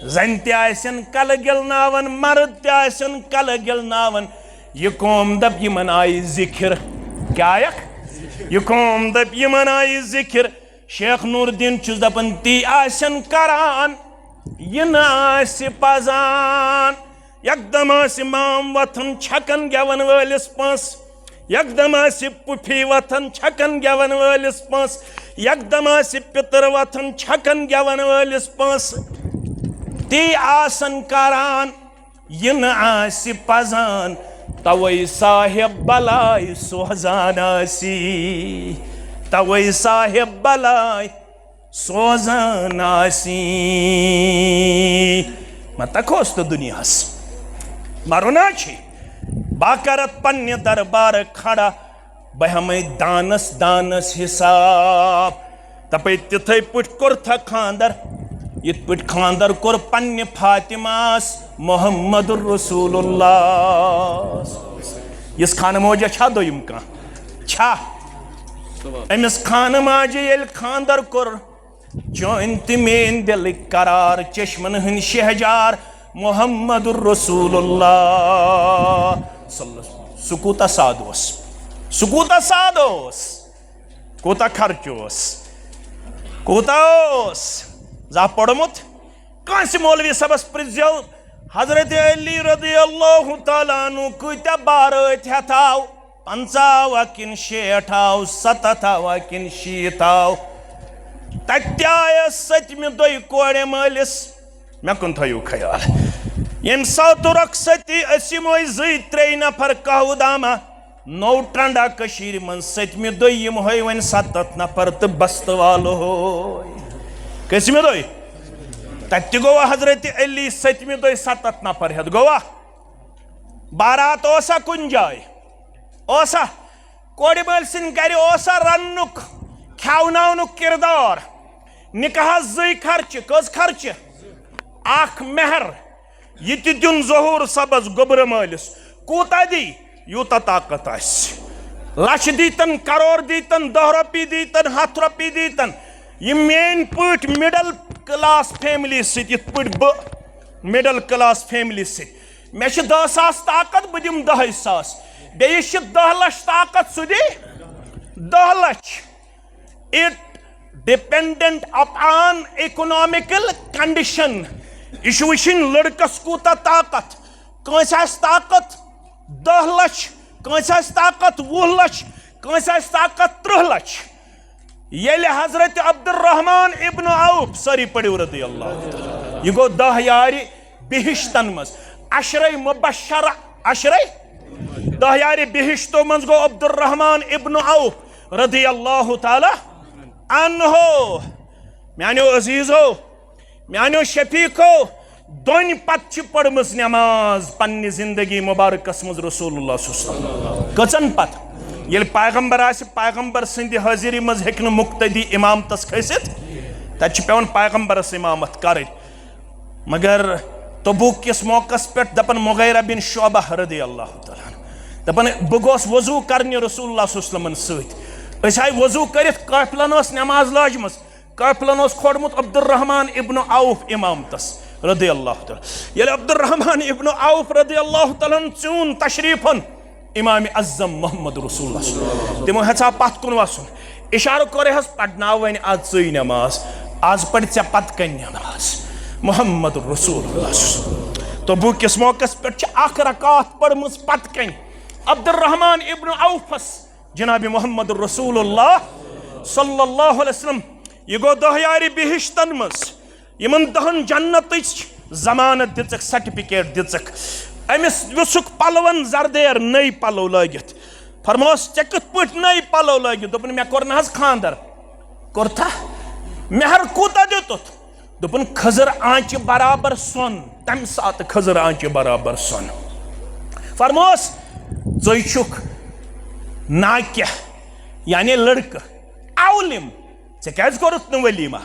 जन तन कल गिलनावन मर्द तन कल गिलनावन यह कौम दप यमन आय जिक्र क्या यह कौम दप यमन आय जिक्र शेख नूरुद्दीन चुस दपन ती आसन करान yin आसि पजान यकदम माम वथन छकन गेवन वलिस पंस यकदम पुफी वथन छकन गेवन वलिस पंस यकदम पितर वथन छकन गेवन वलिस पंस ती आसन करान yin आसि पजान तवै साहिब बलाय सोजान आसी तवै साहिब बलाय सोजान आसी मत खोस तो दुनियास मरुना बाकरत पन्य दरबार खड़ा बह हमें दानस दानस हिसाब तपे तिथे पुट कोर था खानदर इत पुट खानदर कोर पन्ने फातिमास मोहम्मद रसूलुल्लाह इस खान मोजा छा दोयम का छा अमिस खान माजे येल खानदर कोर चोंत मेन दिल करार चश्मन हन शहजार मोहम्मद रसूलुल्लाह सुकूता सादोस सुकूता सादोस कोता खर्चोस कोताओस जा पढ़मुत कांस मौलवी सबस प्रिज्यो हजरत अली रदियल्लाहु ताला अन्हु कुता बारत हथाव 50 किन 60 70 किन 60 तत्याय सतमि दोय कोड़े मालिस मे कुन थयु ख्याल यम सातुरक सती असिमोय जै त्रै नफर कहउदामा नौ टंडा कशीर मन सतमि दोय यम होय वन 7 नफर त बस्त वालो होय कसमि दोय तत गोवा हजरत अली सतमि दोय 7 नफर हेत गोवा बारात ओसा कुन जाय ओसा कोड़े माल सिन करे ओसा रन्नुक खावनावनुक किरदार निकाह जै खर्च कस खर्च आख मेहर ये दिन जहूर सबस गोबर मालिस कूता दी यूता ताकत आस लक्ष दीतन करोड़ दीतन 10 रुपये दीतन 100 रुपये दीतन ये मेन पट मिडल क्लास फैमिली सत ब मिडल क्लास फैमिली सत मे 10,000 ताकत बह दिम 10,000 बेस 10 लाख ताकत सह दी 10 lakh it dependent upon economical condition यह वुन लड़कस कूता ताकत कंस ताकत 10 लाख कंस ताकत 20 लाख कंस ताकत 30 लाख येले हजरत अब्दुर्रहमान इब्न औफ सरी पड़ो रदी अल्लाह यह गो 10 यारी बिहिश्तन मज अशरे मुबशरा अशरे 10 यारी बिहिश्तो मज गो अब्दुर्रहमान इब्न औफ रदी अल्लाह ताला अन्हो म्यानो अजीजो म्यानो शफीको दोन पत पड़मस नमाज पन्नी जिंदगी मुबारकस मज रसूलुल्लाह कचन पत ये पैगंबर आस पैगंबर सिंध हाजिरी मज हेक मुक्तदी इमाम तस खसित तत पेवन पैगंबरस इमामत कर मगर तबूक किस मौकस पे दपन मुगैरा बिन शुअबा रदी अल्लाह तआला दपन बह गोस वजू करने रसूलुल्लाह सत आय वजू कर काफिलन नमाज लाजम काफिलन खोड़मुत अब्दुर्रहमान इब्न औफ इमाम तस रदी अल्लाह तआला ये अब्दुर्रहमान इब्न औफ रदी अल्लाह तआला चून तशरीफन इमाम अज़्ज़म मोहम्मद रसूलुल्लाह तिमो हेचा पत कुन वसन इशारो करे हस पढ़ना वन आज चई नमाज आज पढ़ चे पत कन नमाज मोहम्मद रसूलुल्लाह तो बु किस मौकस पे अख रकात पढ़मस पत कन अब्दुर्रहमान इब्न औफस जनाब मोहम्मद रसूलुल्लाह सल्लल्लाहु अलैहि वसल्लम यह गो 10 यारी बिहिश्तन मज यमन 10 जन्नत जमानत दिक सर्टिफिकेट दिक अमिस वुसुक पलवन जरदेर नई पलो लगित फरमोस चे कत पट नई पलो लगित दोपन मे कोर न खानदर कोरथा मेहर कूता दितुत दोपन खजर आंच बराबर सोन तम सात खजर आंच बराबर सोन फरमोस जोइछुक नाक्य यानी लड़क औलिम चे क्या कोरुत न वलीमा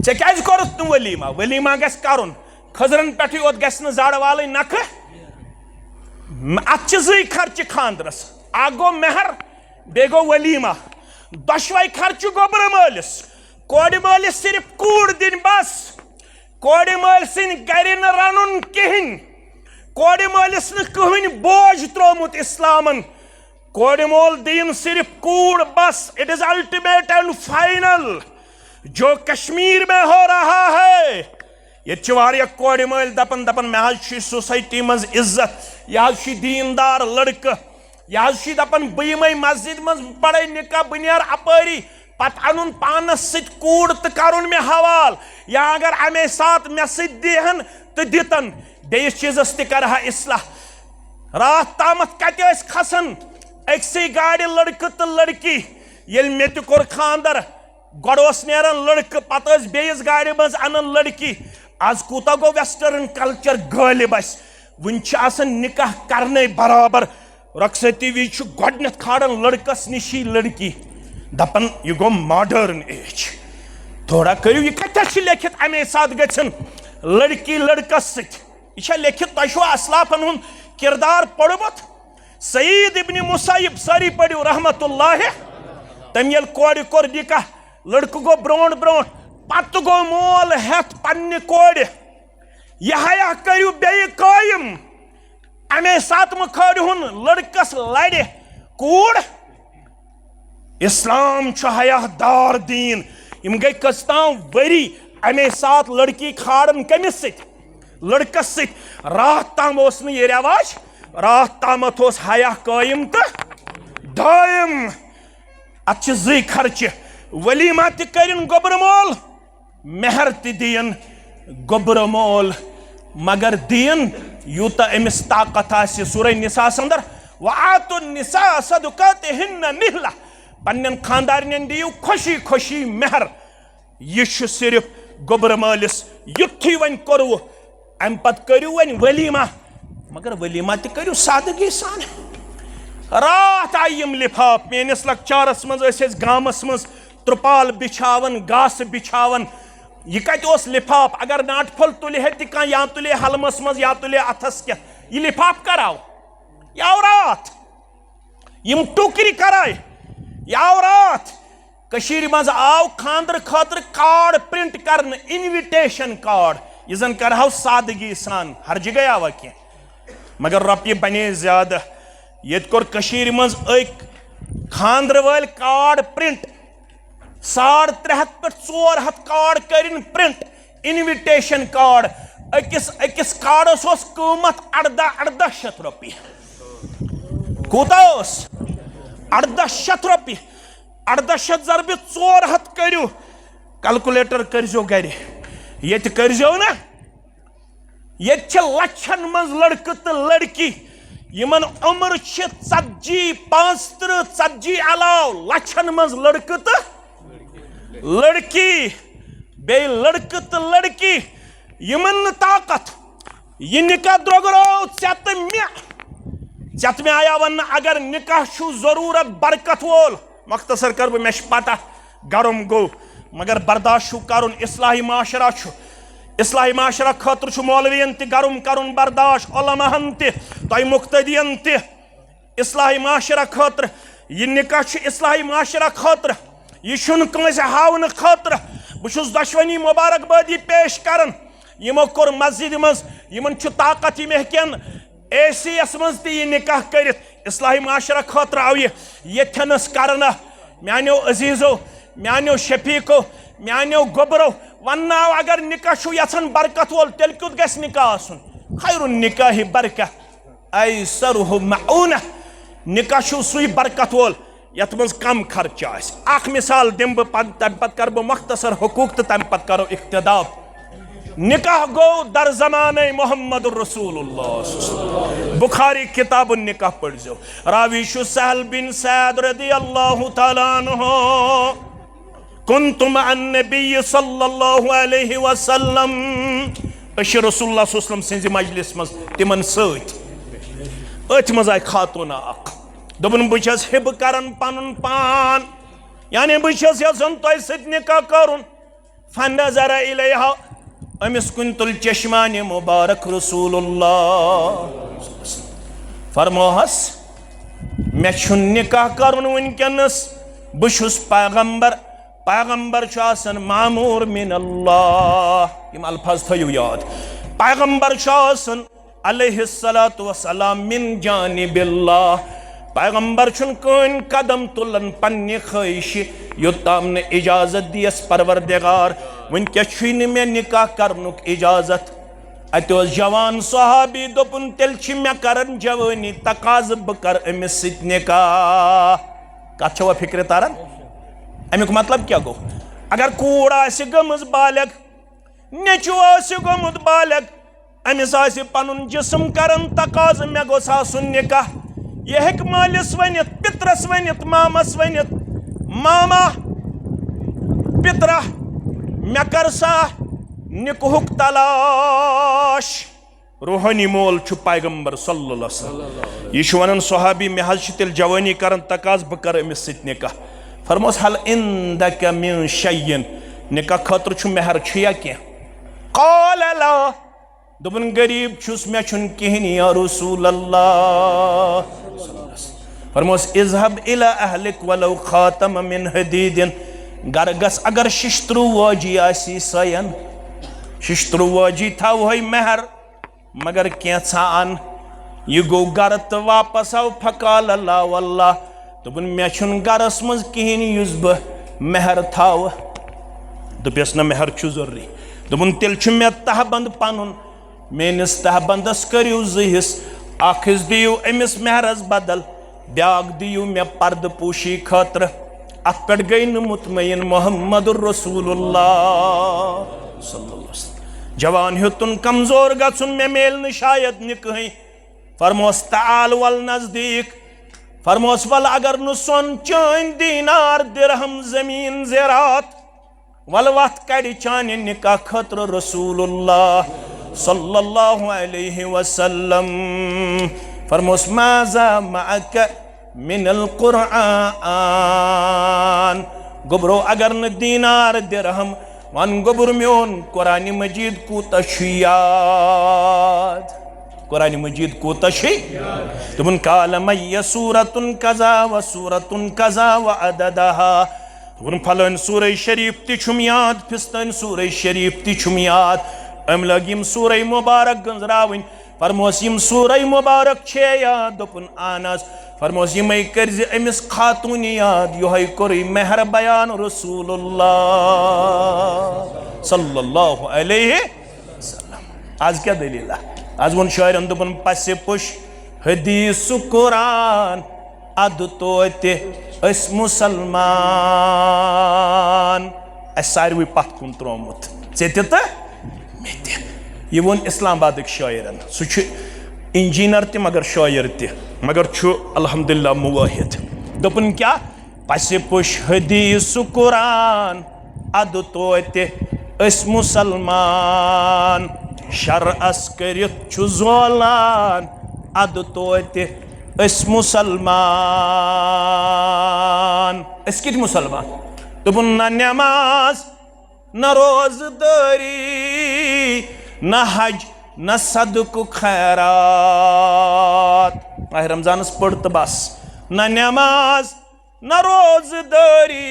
चे क्या कोरुत न वलीमा वलीमा गस करुन खजरन पे योत गस न जाड़ वाल नख अत जै खर्च खानदरस आ गो मेहर बे गो वलीमा दशवाई खर्च गोबर मालिस कोड़ मालिस सिर्फ कूड़ दिन बस कोड़ माल सिन गर न रनुन कहिन कोड़ मालिस न कहन बोझ त्रोमुत इस्लामन कोड़ मोल दीन सिर्फ कूड़ बस it is ultimate and final जो कश्मीर में हो रहा है ये कोड़ मल दपन दपन मे सोसाइटी मज इज्जत यह दीनदार लड़क यह दपन बह मस्जिद मज पड़े निकाह बह नेर अपरी पत अन पानस कूड़ तो कर मे हवाल या अगर अमे साथ मे सहन तो दितन बेस चीजस तर इस्लाह रात तामत कत खसन अक्से गाड़ी लड़क तो लड़की ये मे कोर खानदर गोस नेरान लड़क पत बेस गाड़ी मज अनन लड़की आज कूता गो वेस्टर्न कल्चर गालिब वन निकाह करने बराबर रखसती विज गोडनथ खाड़न लड़कस निशी लड़की दपन यह गो मॉडर्न एज थोड़ा करू यह कत लेखित अमे साथ गन लड़की लड़कस सह लेखित तुम असलाफन हुन किरदार पढ़मुत सईद इब्न मुसैब सारी पढ़ो रहमतुल्लाह तम ये कोर कोर निकाह लड़क गो ब्रोट ब्रोट पत गो मोल हेत पन्ने कोर यह हया करू बे कायम अमे सात मखर हुन लड़कस लड़े कूड़ इस्लाम हया दार दीन यम गई कस्ताम वरी अमे सात लड़की खाड़न कमिस लड़कस रात ताम यह रवाज रात तामत हया कायम तो दायम अत जी खर्च वलीमा तन गोबर मोल मेहर दिन गोबर मोल मगर दिन यूता अमिस ताकत सूर निसास अंदर वातु निसा सदुकातिहिन्न निहला पन्न खानदारन दियो खुशी खुशी मेहर यह सिर्फ गोबर मालिस युथी वन करू अम पत करू वन वलीमा मगर वलीमा तू सादगी सान रात आई लिफाफ मेनिस लकचारस मज गामस मज त्रुपाल बिछावन गास बिछावन यह कत लिफाफ अगर नाट फल तुले है या तुले हलमस मज या तुले अथस क्या यह लिफाफ कराव याव रात यम टुकरी कराय याव रात कशीर मज आव खानदर खातर कार्ड प्रिंट करन इनविटेशन कार्ड यह जन करहाव सादगी सान हर जगह आवा क्या मगर रपये बने ज्यादा ये कोर कशीर मज एक खानदर वाल कार्ड प्रिंट 350 पे 400 कार्ड करिन प्रिंट इनविटेशन कार्ड अकिस कार्डस कीमत 1800 रुपये कूत 1800 रुपये 1800 ज़रबे 400 करू कैलकुलेटर करजो गर ये करजो ना ये लक्षन मज लड़क तो लड़की यमन उम्र 40 35 40 अलाव लक्षन मज लड़क तो लड़की बे लड़क तो लड़की यमन ताकत यह निकाह द्रोगरो चत मे आया वन अगर निकाह छु जरूरत बरकत वोल मख्तसर कर मे पता गरम गो मगर बर्दाश्त छु करुन इस्लाही माशरा छु इस्लाही माशरा खतर छु मौलवियन ते गरम करुन बर्दाश्त उलमाहन ते तय मुक्तदियन ते इस्लाही माशरा खतर यह निकाह छु इस्लाही माशरा खतर यह छुन कंस हावन खतर बहुस दशवनी मुबारकबादी पेश करन यमो कोर मस्जिद मज यमन छु ताकत यम हेकन एसीएस मज ते यह निकाह करित इस्लाही माशरा खतर आव यथनस करना म्यानो अजीजो म्यानो शफीको म्यानो गोबरो वन्ना अगर निकाह छु यसन बरकत वोल तेल क्युत गस निकाह आसुन खैरुन निकाह बरकत ऐसरुहु मऊना निकाह छु सुई बरकत वोल यत मज कम खर्च आस मिसाल दिम तम पत कर मुख्तसर हुकूक तो तम पत करो इख्तिदाब निकाह गो दर ज़माने मोहम्मद रसूलुल्लाह बुखारी किताब निकाह पढ़ जो रावी शु सहल बिन सैद रदियल्लाहु तआला अन्हु कुन्तुम अन्नबी सल्लल्लाहु अलैहि वसल्लम अश रसूलुल्लाह सल्लल्लाहु अलैहि वसल्लम सिंज मजलिस मज तिमन सत अथ मज आय खातून अख दोपन बस हिब करन पनुन पान यानी बस यसन तोय सत निकाह करुन फनज़र इलैहा अमिस कुन तुल चश्मान मुबारक रसूलुल्लाह फरमोहस मे छु निकाह करुन वनकनस बहुस पैगंबर पैगंबर आसन मामूर मिन अल्लाह यम अल्फाज थयु याद पैगंबर आसन अलैहिस्सलातु वस्सलाम मिन जानिबिल्लाह पैगंबर छुन कन कदम तुलन पन्ने ख्वाहिश योताम ने इजाजत दियस परवरदिगार वनकस छु मे निकाह करनुक इजाजत अत जवान सहाबी दोपुन तेल मे करन जवानी तकाज ब कर अमिस सित निकाह कत छवा फिक्र तारन अमुक मतलब क्या गो अगर कूड़ आसि गमज बालग नेचु आसि गोमुत बालग अमिस आसि पनुन जिस्म करन तकाज मे गोस आसुन निकाह यह हेक मालिस वनित पितरस वनित मामस वनित मामा पितरा मे कर सा निकुहुक तलाश रूहानी मोल छु पैगंबर सल्लल्लाहु अलैहि वसल्लम। यह वनान सहाबी मे हज तेल जवानी कर तकाज बह कर अमिस सत निकाह। फरमोस हल इंदक मिन शय्यिन, निकाह खतर छु मेहर छिया क्या? क़ाल ला, दोपन गरीब छुस मे छुन किहन या रसूल अल्लाह। फरमोस इज़हब इला अहलिक वलौ खातम मिन हदीदिन, घर गस अगर शिश्त्रु वाजी आसी सयन, शिश्त्रु वाजी था वही मेहर मगर कैसा अन। यह गो गर तो वापस आव फकाल अल्लाह वल्लाह, दोपन मे छुन गरस मज किहन युस बह मेहर थाव। दोपस न मेहर छु जरूरी। दोपन तेल छु मे तहबंद पनुन, मेनिस तहबंदस करियो ज़हिस, अख हिस दियो अमिस मेहरस बदल, ब्याक दियो मे पर्द पोशी खतर। अत पे गई न मुतमईन मोहम्मदुर रसूलुल्लाह सल्लल्लाहु अलैहि वसल्लम। जवान हेतुन कमजोर गुन मे मेल न शायद न कहीं। फरमोस ताल वल नजदीक, फरमोस वल अगर न सोन चान दीनार दिरहम जमीन ज़रात, वल वत कड़ चान निकाह खतर रसूलुल्लाह सल्लल्लाहु अलैहि वसल्लम। फरमोस माज़ा मअक मिनल कुरआन, गोबरो अगर न दीनार दिरहम वन गोबर म्योन कुरान मजीद कूत याद, कुरान मजीद कूत तुमन काल मैय सूरतुन कज़ा व सूरतुन कज़ा व अददहा। तुमन फलन सूरह शरीफ तुम याद, फिस्तन सूरह शरीफ तुम याद, अम लग यम सूरह मुबारक गंजरावन। फरमोस यम सूरह मुबारक छे याद, दोपन आनस फरमोस यमे कर्ज अमिस खातून याद, योहै कोर मेहर बयान रसूलुल्लाह सल्लल्लाहु अलैहि वसल्लम। आज क्या दलील? आज वन शायरन दोपन पस पुश हदीस कुरान अद तोते अस मुसलमान, अस सारवी पत कुन त्रोमुत ऐ तो मे ते। यह वो इस्लामाबाद शायरन, सह इंजीनियर त मगर शायर त मगर छु अल्हम्दुलिल्लाह मुवाहिद। दोपन क्या? पस पुश हदीस कुरान अद तोते अस मुसलमान, शरअस करित छु ज़ोलान अद तोते अस मुसलमान। अस कित मुसलमान? दोपन न नमाज न रोज़दारी न हज न सदक खैरात। माह रमजानस पढ़ तो बस, न नमाज न रोज़दारी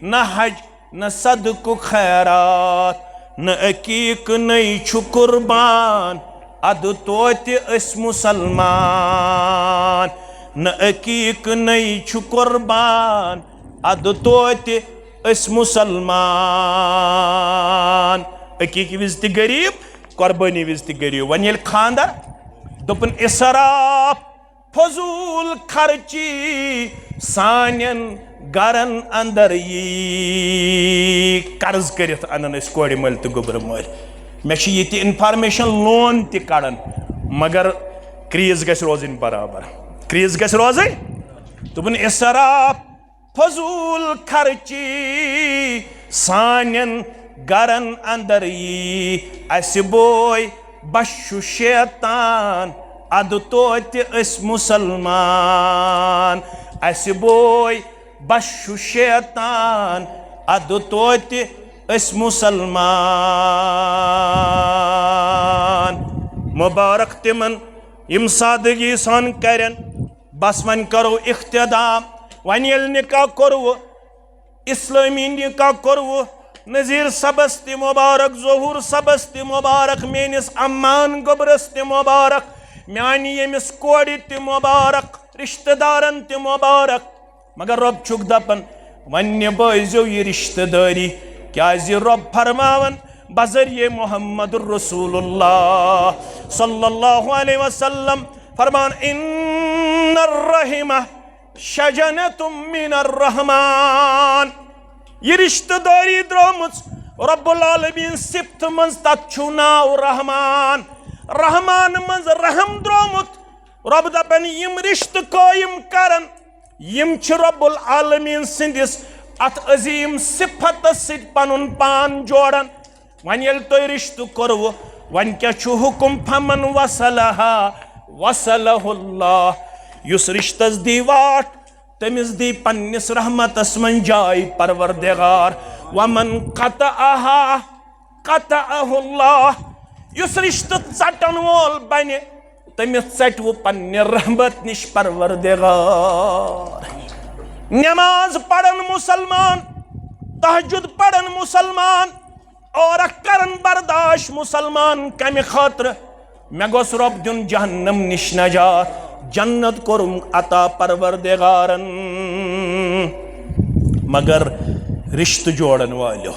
न हज न सदक खैरात, न अकीक नई छु कुर्बान अद तोते अस मुसलमान, न अकीक नई छु कुर्बान अद तोते अस मुसलमान। अकीक विज त गरीब, कुर्बानी विज त गरीब। वन ये खानदार दोपन इसराफ फजूल खर्ची सानियन गरन अंदर यी कर्ज करित अनन अस कोड़ मल तो गोबर मल। मे ये इन्फॉर्मेशन लोन त कड़न मगर क्रीज गस रोजन बराबर, क्रीज गस रोजन। दोपन इसराफ फजूल खर्ची सानियन गरन अंदर यी, अस बोय बशु शैतान अद तोते अस मुसलमान, अस बोय बशु शैतान अद तोते अस मुसलमान। मुबारक तिमन यम सादगी सान करन, बस वन करो इख्तिदाम। वन ये निकाह करो इस्लामी निकाह करो, नज़ीर सबस ति मुबारक, ज़हूर सबस ति मुबारक, मेनिस अम्मान गोबरस ति मुबारक, म्यानी यमिस कोड़ ति मुबारक, रिश्तेदारन ति मुबारक। मगर रब छुक दपन वन बजो ये रिश्तेदारी, क्या रब फरमावन बजरिए मोहम्मद रसूलुल्लाह सल्लल्लाहु अलैहि वसल्लम फरमान, इन्नर रहिमा शजनतुम मिनर रहमान। ये रिश्तेदारी द्रोमुच रब्बुल आलमीन सिफ्त मंज तु नाव रहमान, रहमान मंज रहम द्रोमुत। रब दपन यम रिश्त कायम करन, यम छ रब्बुल आलमीन सिंदिस अत अजीम सिफत सिद पनुन पान जोड़न। वन ये तुम रिश्त कर्व वन क्या हुकुम फमन वसलहा वसलहुल्लाह युस रिश्तस दी वाट तमिस दी पन्निस रहमतस मन जाय परवरदिगार वमन कतअहा कतअहुल्लाह युस रिश्त चटन वोल बने तमिस चटव पन्ने रहमत निश परवरदिगार। नमाज पढ़न मुसलमान, तहज्जुद पढ़न मुसलमान और करन बर्दाश्त मुसलमान कम खातर मे गोस रब दिन जहन्नम निश नजात जन्नत कोरुम अता परवरदिगारन। मगर रिश्त जोड़न वालो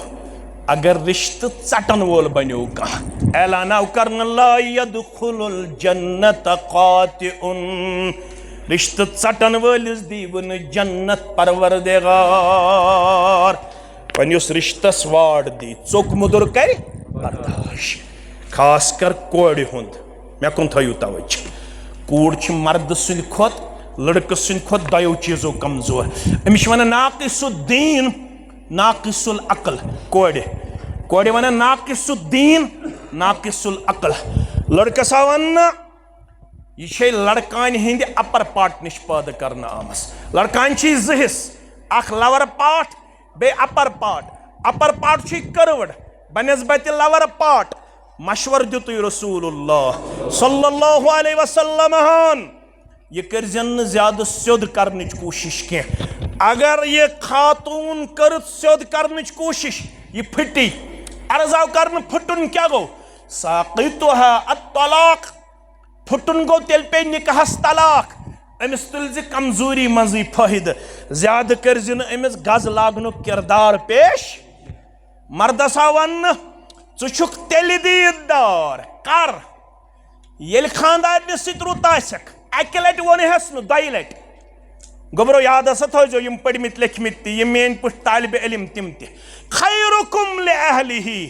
अगर रिश्त चटन वोल बनो कह ऐलाना करन ला यदखुलुल जन्नत कातिउन रिश्त चटन वलिस दीवन जन्नत परवरदिगार। वन युस रिश्तस वाड़ दी चोक मुदुर कर बर्दाश्त खास कर कोड़ हुंद मे कुन थयु तवज्जो कूड़ मर्द सुंद खोत लड़क सुंद खोत दयो चीजों कमजोर अमिश वन नाकिसुद्दीन नाकिसुल अक्ल कोड़े कोड़े वन नाकिसुद्दीन नाकिसुल अक्ल लड़कस वन यह लड़कान हिंद अपर पार्ट निश पैदा करना आमस लड़कान हिस्स अख लवर पार्ट बे अपर पार्ट कर्वड बनस्बत लवर पार्ट मशवर दित रसूलुल्लाह सल्लल्लाहु अलैहि वसल्लम यह कर ज्यादा स्योद करने कोशिश के अगर ये खातून कर स्योद करने कोशिश यह फटी अर्ज आव कर फुटन क्या गो साक़ितुहा अत्तलाक फुटन गो तेल पे निकाहस तलाक अमिस तुल कमजोरी मजी फायद ज्यादा कर अमिस गज लागन किरदार पेश मर्दस वन चुक तेल दीदार कर ये खानदार सत रुत अकि लट वनहस न दय लट गोबरो याद हसा थो यम पढ़मित लेखमित ये मेन पुट तालिब इल्म तिम खैरुकुम लिअहलिही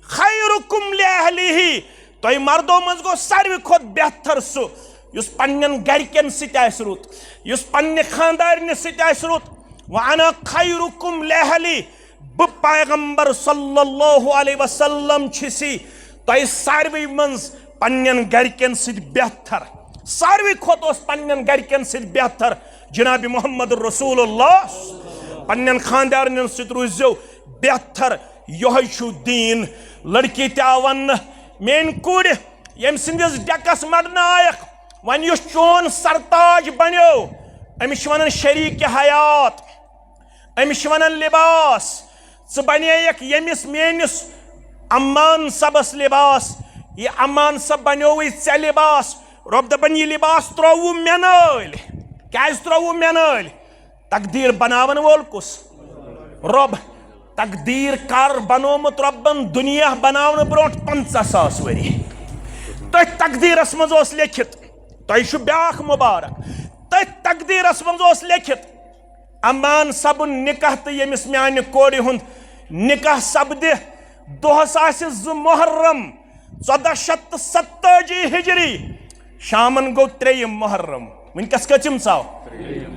खैरुकुम लिअहलिही तुम मर्दों मज गो सारवी खोत बेहतर सु युस पन्नन गरकन सत रुत युस पन्ने खानदारन सत रुत व अना खैरुकुम लिअहली ब पैगंबर सल्लल्लाहु अलैहि वसल्लम छिसी तुम सारवी मज पन्नन गरकन सत बेहतर सारवी खोत पन्नन गरकन सत बेहतर जनाब मोहम्मद रसूलुल्लाह पन्नन खानदारन सत रोजो बेहतर यह दीन लड़की तवन मेन कुड़ यम सिंदिस डकस मरनायक वन युस चोन सरताज बनो अमिश वन शरीक हयात अमिश वन लिबास बनेक यमिस मेनिस अम्मान सबस लिबास ये अम्मान सब बनो ऐ लिबास रब दपन यह लिबास त्रोवु मे नल क्या त्रोवु मे नल तकदीर बनावन वोल कुस रब तकदीर कर बनोमुत रबन दुनिया बनावन ब्रोट 50,000 वरी तथ तकदीरस मज लिखित तुह ब्याख मुबारक तथ तकदीरस मज लिखित अमान सबन निकाह तो यमिस म्यान कोड़ हुंद निकाह सपद दोहस मुहर्रम 1470 हिजरी शामन गो 3 मुहर्रम वनकस कचम चाव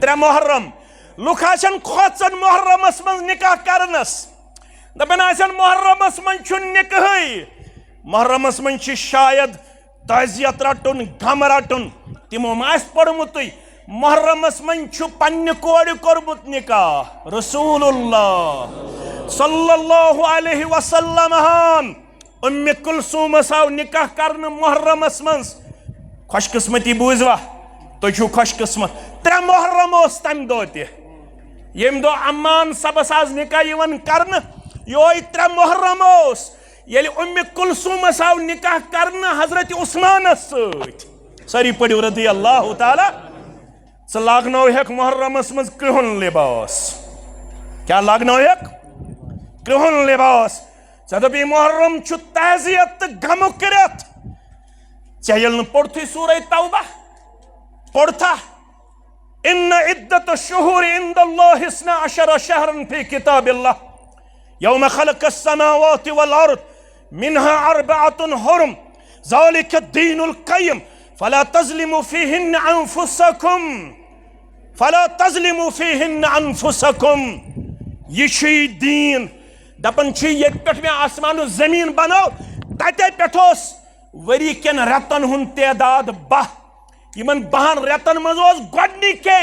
3 मुहर्रम लुख खोचन मुहर्रमस मज निकाह करनस दपन मुहर्रमस मज निकाह मुहर्रमस मज शायद तजियत रटुन गम रटुन तिमो पढ़मुत मुहर्रमस मज पन्ने कोड़ कोरमुत निकाह रसूलुल्लाह सल्लल्लाहु अलैहि वसल्लम उम्मे कुलसूमस आव निकाह करन मुहर्रमस मज खुशकिस्मती बूझवा तुझु खुशकिस्मत 3 मुहर्रम तम दो यम दो अम्मान सबस आज निकाह करन यो 3 मुहर्रम ये उम्मे कुलसूमस आव निकाह करन हजरत उस्मानस सारी पढ़ो रदी अल्लाह ताला स लागनो हेक मुहर्रमस मज कृहुन लिबास क्या लागनो हेक कृहुन लिबास सदबी मुहर्रम छु ताजियत गम करत चहल पढ़थी सूरह तौबा पढ़ता इन्न इद्दत शुहूर इंदल्लाह 12 शहरन फी किताबिल्लाह यौम खलक़स समावाति वल अर्द मिनहा अर्बअतुन हुरुम ज़ालिका दीनुल क़य्यिम फला तज़लिमू फ़ीहिन्न अनफुसकुम फला तज़लिमू फ़ीहिन्न अनफुसकुम। ये दीन दपन ये पे आसमान जमीन बनो तते पे वरी कन रेतन हुंद तादाद 10 10 रेतन मज गोडनिके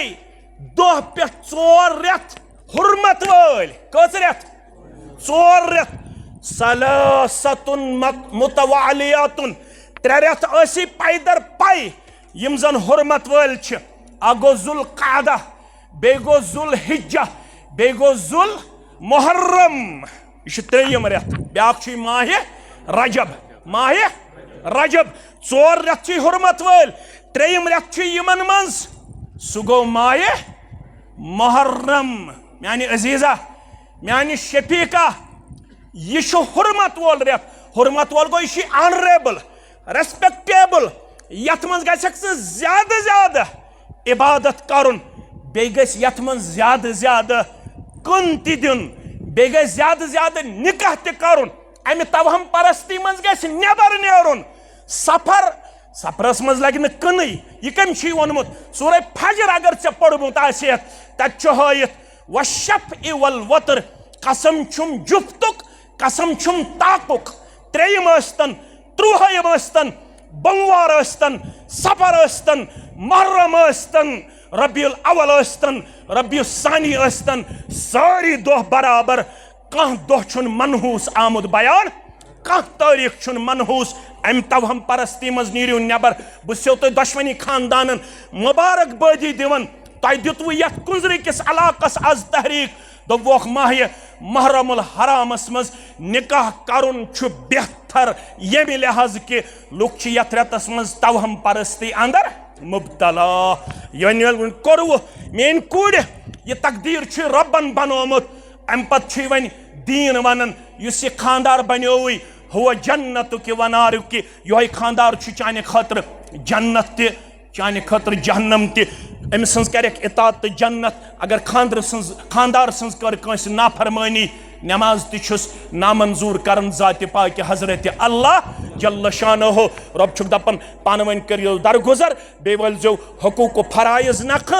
दह पे 4 रेत हुर्मत वल कस रेत 4 रेत सलासतुन मुतवालियातुन 3 रेत ऐसी पैदर पाई यम जन हुर्मत वल छ अगो जुल कादा बेगो जुल हिज्जा बेगो जुल मुहर्रम यह 3 रेत ब्याक माह रजब 4 रेत हुर्मत वल 3 रेत यमन मज सह गो माह मुहर्रम म्यानी अजीजा म्यानी शफीका यह हुर्मत वोल रेत हुर्मत वोल गो यह ऑनरेबल रेस्पेक्टेबल यथ मज ज्यादा ज्यादा इबादत करुन बे यथ मज ज्यादा ज्यादा कुन ति दिन बे ज्यादा ज्यादा निकाह ति करुन अमि तवहम परस्ती मज गस नेबर नेरुन सफरस मज लग न कन यह कम वोनमुत सूरह फजर अगर ऐ पढ़मुत तत हयित वशफ़ वल वतर कसम छुम जुफ्तुक कसम छुम ताकुक 3 स्तन 30 स्तन बमवार स्तन सफर स्तन मुहर्रम स्तन रबीउल अव्वल स्तन रबीउल सानी स्तन सारी दोह बराबर कह दोह छुन मनहूस आमुद बयान कह तारीख छुन मनहूस अम तवहम परस्ती मज नीरियो नबर बो तो दशवनी खानदान मुबारकबादी दिवन तह दितव यथ कुंजर किस इलाकस आज तहरीक दोक माह मुहर्रमुल हरामस मज निकाह करुन छु बेहतर यमि लिहाज कि लुक यथ रेतस मज तवहम परस्ती अंदर मुबतला वन कोरव मेन कुड़ यह तकदीर छु रब्बन बनोमुत अम पत वन दीन वनन युस यह खानदार बनो हुआ जन्नत कि वनार कि यह खानदार चाने खतर जन्नत त चाने खतर जहन्नम त अम सज कर इतात तो जन्नत अगर खानदार सज कर कंस नाफरमानी नमाज तुस नामंजूर करन जात पाक हजरत अल्लाह जल्ल शानो रब छुक दपन पान वन करियो दरगुजर बे वलजो हुकूक फराइज नख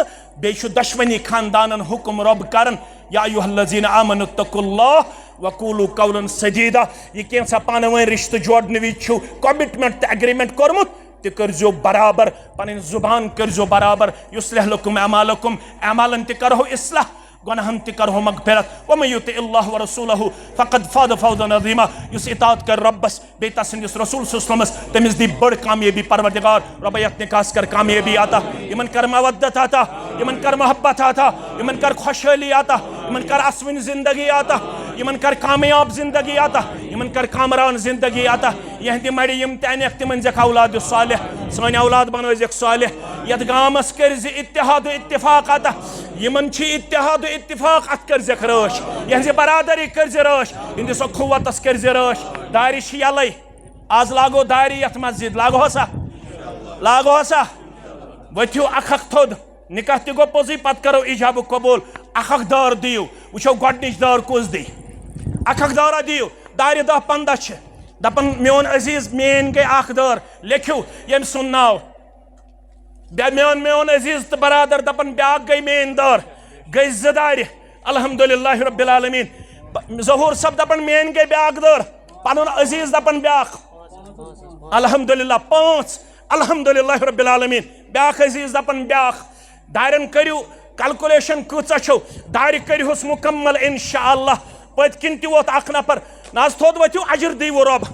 बे दशवनी खानदान हुक्म रब करन या अय्युहल्लज़ीना आमनु तकुल्लाह वकूलू कौलन सदीदा यह कैसा पान वन रिश्ते जोड़ने विच कमिटमेंट एग्रीमेंट कोरमुत तो करजो बराबर पन जुबान करजो बराबर युस्लिह लकुम अमालकुम अमालन ते करहो इस्लाह गुनाहन ते करहो मगफिरत वमन युतिइल्लाह व रसूलहु फक़द फाज़ फौज़न अज़ीमा युस इताअत कर रब्बस बे तसनिस रसूल सल्लल्लाहु अलैहि वसल्लम तमिस दी बड़ कामयाबी परवरदिगार रब यतने खास कर कामयाबी आता इमन कर मवद्दत आता इमन कर मोहब्बत आता इमन कर खुशहाली आता इमन कर असविन जिंदगी आता इमन कर कामयाब जिंदगी आता इमन कर कामरान जिंदगी आता यहंदी मड़ी यम तने तिमन जक औलाद सालिह सन औलाद बनोजक सालिह यत गामस कर इत्तिहाद इत्तिफाक आता यमन छी इत्तिहाद इत्तिफाक अत कर जक रश यहंदी बरादरी कर रश इंदि सो खुवतस कर रश दारी छी यलै आज लागो दारी यत मस्जिद लागो हसा वथियो अखक थोद निकाह ते गो पोजी पत करो इजाब कबूल अखक दार दियो वुचो गोडनिच दार कुस दी अखक दार दियो दारी 10-15 छ दपन मेन अजीज मेन गई अख दार लिखियो यम सुन नाव मेन अजीज तो बरादर दपन ब्याक गई मेन दार गई जदार अल्हम्दुलिल्लाह रब्बिल आलमीन ज़हूर सब दपन मेन गई ब्याक दार पनुन अजीज दपन ब्याक अल्हम्दुलिल्लाह 5 अल्हम्दुलिल्लाह रब्बिल आलमीन ब्याक अजीज दपन ब्याक दारन करियो कैलकुलेशन कूचा छो दारि करियोस मुकम्मल इंशाअल्लाह पत किन ति वोत अख नफर नाज थोद वथियो अजर दीवो रब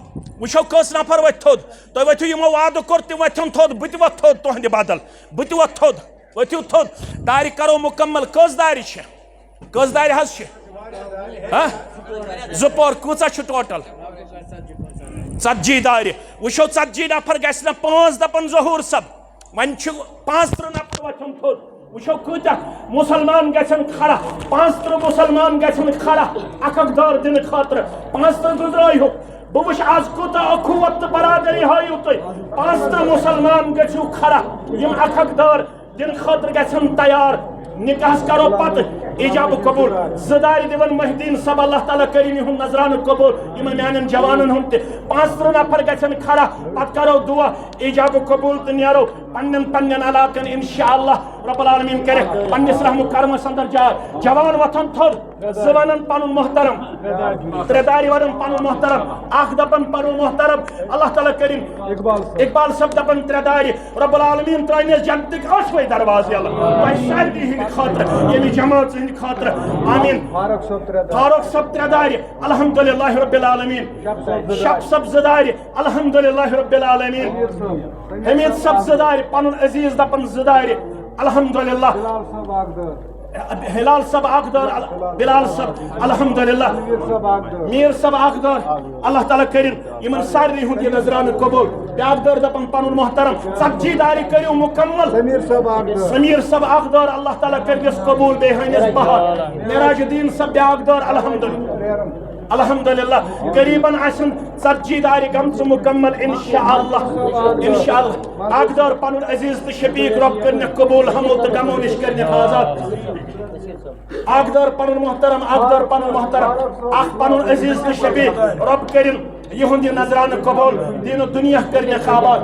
वुचो कस नफर वथ थोद तो वथियो यमो वाद कोर ति वथन थोद बुत वथ थोद तोहंदि बदल बुत वथ थोद वथियो थोद दारि करो मुकम्मल कस दारि छ कस दारि हस छ हां जुपोर कूचा छ टोटल 40 दारि वुचो 40 नफर गस न 5 दपन ज़हूर सब वन छ 5 नफर वथन थोद वुचो कूता मुसलमान गसन खड़ा 5 मुसलमान गसन खड़ा अखक दार दिन खातर 5 गुजराई हो बुश आज कूता अखुवत बरादरी हायु तो 5 मुसलमान गसु खड़ा यम अखक दार दिन खातर गसन तैयार निकाह करो पत इजाब कबूल जदार दिवन महिदीन सब अल्लाह ताला करीम हुन नजरान कबूल इमन म्यानन जवानन हम 5 नफर गछन खड़ा पत करो दुआ इजाब कबूल त नेरो पन्नन पन्नन इलाकन इंशाअल्लाह रब्बुल आलमीन करे पन्निस रहम करम अंदर जा जवान वतन थोर जवानन पनुन मोहतरम त्रेदारी वरन पनुन मोहतरम आख दपन पनुन मोहतरम अल्लाह ताला करीम इकबाल सब दपन त्रेदारी रब्बुल आलमीन त्राइने जन्नत के 8वें दरवाजे अल्लाह भाई शादी हिंद खातिर ये जमात हिंद खातिर आमीन फारूक सब त्रेदारी अल्हम्दुलिल्लाह रब्बिल आलमीन शब सब जदारी अल्हम्दुलिल्लाह रब्बिल आलमीन हमीद सब जदारी पनुन अजीज दपन जदारी अल्हम्दुलिल्लाह हिलाल सब आकदर बिलाल सब अल्हम्दुलिल्लाह मीर सब आकदर अल्लाह ताला करीम इमन सारी हुंद नजरान कबूल ब्याकदर दपन पनुन मोहतरम सब्जीदारी करियो मुकम्मल समीर सब आकदर अल्लाह ताला करियस कबूल बेहनिस बहार मेराजुद्दीन सब ब्याकदर अल्हम्दुलिल्लाह अल्हम्दुलिल्लाह करीबन आसन सब्जीदारी गम मुकम्मल इंशाअल्लाह इंशाअल्लाह आकदर पनुन अजीज तो शफीक रब करने कबूल हमो तो गमो निश करने आजाद आकदर पनुन मोहतरम आकदर पनुन मोहतरम आख पनुन अजीज तो शफीक रब करीम यहुंद नजरान कबूल दीन दुनिया करने आबाद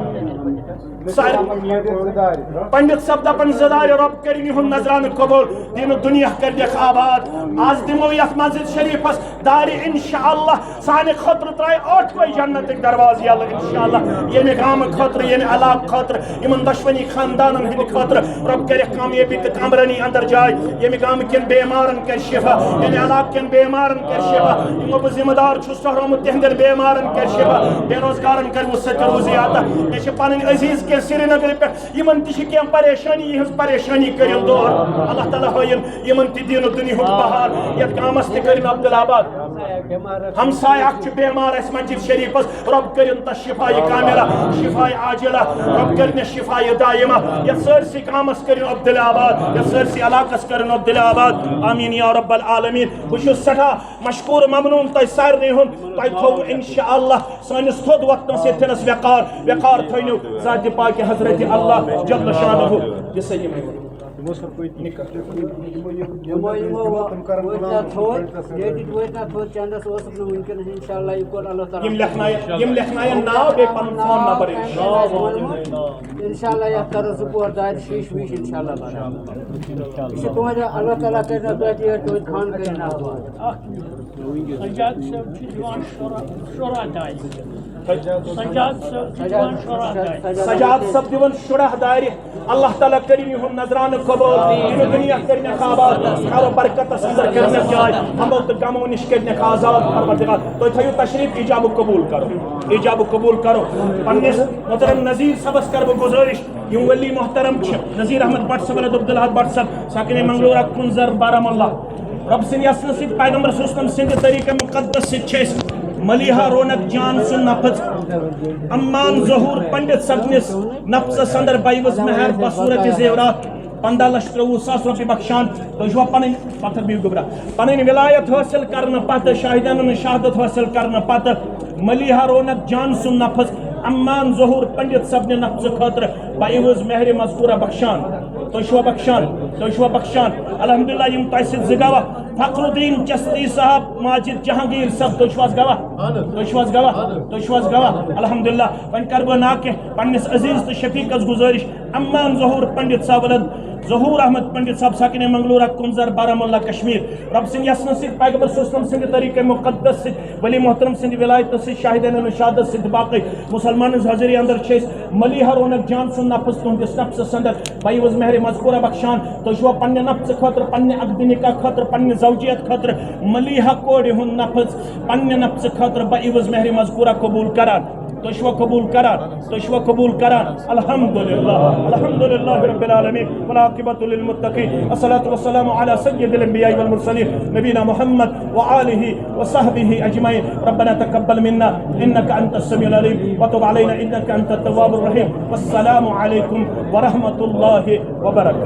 पंडित सब दपन जदार रब करीम हुन नजरान कबूल दीन दुनिया करने आबाद आज दिमो यथ मस्जिद शरीफस दारी इंशाअल्लाह साने खतर त्राय 8वें जन्नत दरवाजे अल्लाह इंशाअल्लाह ये गाम खतर ये इलाक खतर इमन दशवनी खानदानन हिंद खतर रब करे कामयाबी ते कामरानी अंदर जाय ये गाम केन बेमारन कर शिफा ये इलाक केन बेमारन कर शिफा इमो जिम्मेदार छु सहरम तेहंदर बेमारन कर शिफा बेरोजगारन कर मुसत रुजियाता ये छ पन अजीज के श्रीनगर पे इमन ति क्या परेशानी यह परेशानी करिल दूर अल्लाह ताला होयन इमन ति दीन दुनिया हुन बहार यत गामस ति करिन अब्दुलाबाद हमसाय अख छु बेमार अस मस्जिद शरीफस रब करिन त शिफाए कामिला शिफाए आजिला रब करिन शिफाए दायमा यत सरसी गामस करिन अब्दुलाबाद यत सरसी इलाकस करिन अब्दुलाबाद आमीन या रब्बल आलमीन बुश सठा मशकूर ममनून तय सारने हुन तय थो इंशाअल्लाह सानिस थोद वतन से थनस वकार थयनु जात पाक हजरत अल्लाह जल्ल शानहु ये सही में यम लिखनाय नाव बे पन फोन नंबर इंशाल्लाह या कर सुपर दार शीश विश इंशाल्लाह इसे तो अल्लाह ताला करना चाहिए तो खान करना सजाद सब जवान शोरा दाई सजाद सब दिवन शुरा दारी अल्लाह ताला करीम हुन नजरान कबूल दीन दुनिया करने आबाद खारो बरकत संदर करने जाय हमो तो गमो निश करने आजाद परवरदिगार तो थयो तशरीफ इजाब कबूल करो पन्निस मोहतरम नजीर सबस कर गुजारिश यूं वली मोहतरम नजीर अहमद भट्ट सब अब्दुल अहद भट्ट सब साकिन मंगलोरा कुंजर बारामुल्ला रब सिन यासन सिद पैगंबर सुल्लम सिंध तरीके मुकद्दस सिद मलिहा रौनक जान सुन नफज अम्मान जहूर पंडित सबनिस नफ्स संदर बाईवस मेहर बसूरत जेवरात 15,23,000 रुपये बख्शान तो पन पत्थर भी गुबरा पन विलायत हासिल करने पत शाहिदान शहादत हासिल करने पत मलिहा रौनक जान सुन नफज अम्मान जहूर पंडित सबने नफ्स खतर बाईवस मेहर मजकूरा बख्शान तो बख्शान अल्हम्दुलिल्लाह यम तसिद जगवा फखरुद्दीन चिश्ती साहब माजिद जहांगीर सब तो गवा अल्हम्दुलिल्लाह वन करब ना के पन्निस अजीज तो शफीकस गुजारिश अम्मान जहूर पंडित साहब जहूर अहमद पंडित साहब साकिन मंगलोरा कुंजर बारामुल्ला कश्मीर रब सिंह यसन सिंह पैगंबर सुल्लम सिंह तरीके मुकद्दस सिंह वली मोहतरम सिंह विलायत सिंह शाहिदान शहादत सिंह बाकी मुसलमान हाजिरी अंदर छेस मलिहा रौनक जान सुन नफ्स तुंदिस नफ्स संदर बाईवज मेहर मजकूरा बख्शान तो पन्ने नफ्स खतर पन्ने अकदिनिका खतर पन्ने जौजियत खतर मलिहा कोड हुन नफ्स पन्ने नफ्स खतर बाईवज मेहर मजकूरा कबूल करान तो कबूल करान अल्हम्दुलिल्लाह रब्बिल आलमीन वल आक़िबतु लिल मुत्तक़ीन अस्सलातु वस्सलामु अला सय्यिदिल अंबिया'i वल मुरसलीन नबीना मुहम्मद व आलिहि व सहबिहि अजमईन रब्बना तक़ब्बल मिन्ना इन्नका अंतस समीउल अलीम व तुब अलैना इन्नका अंतत तव्वाबुर रहीम वस्सलामु अलैकुम व रहमतुल्लाहि व बरकातुहू।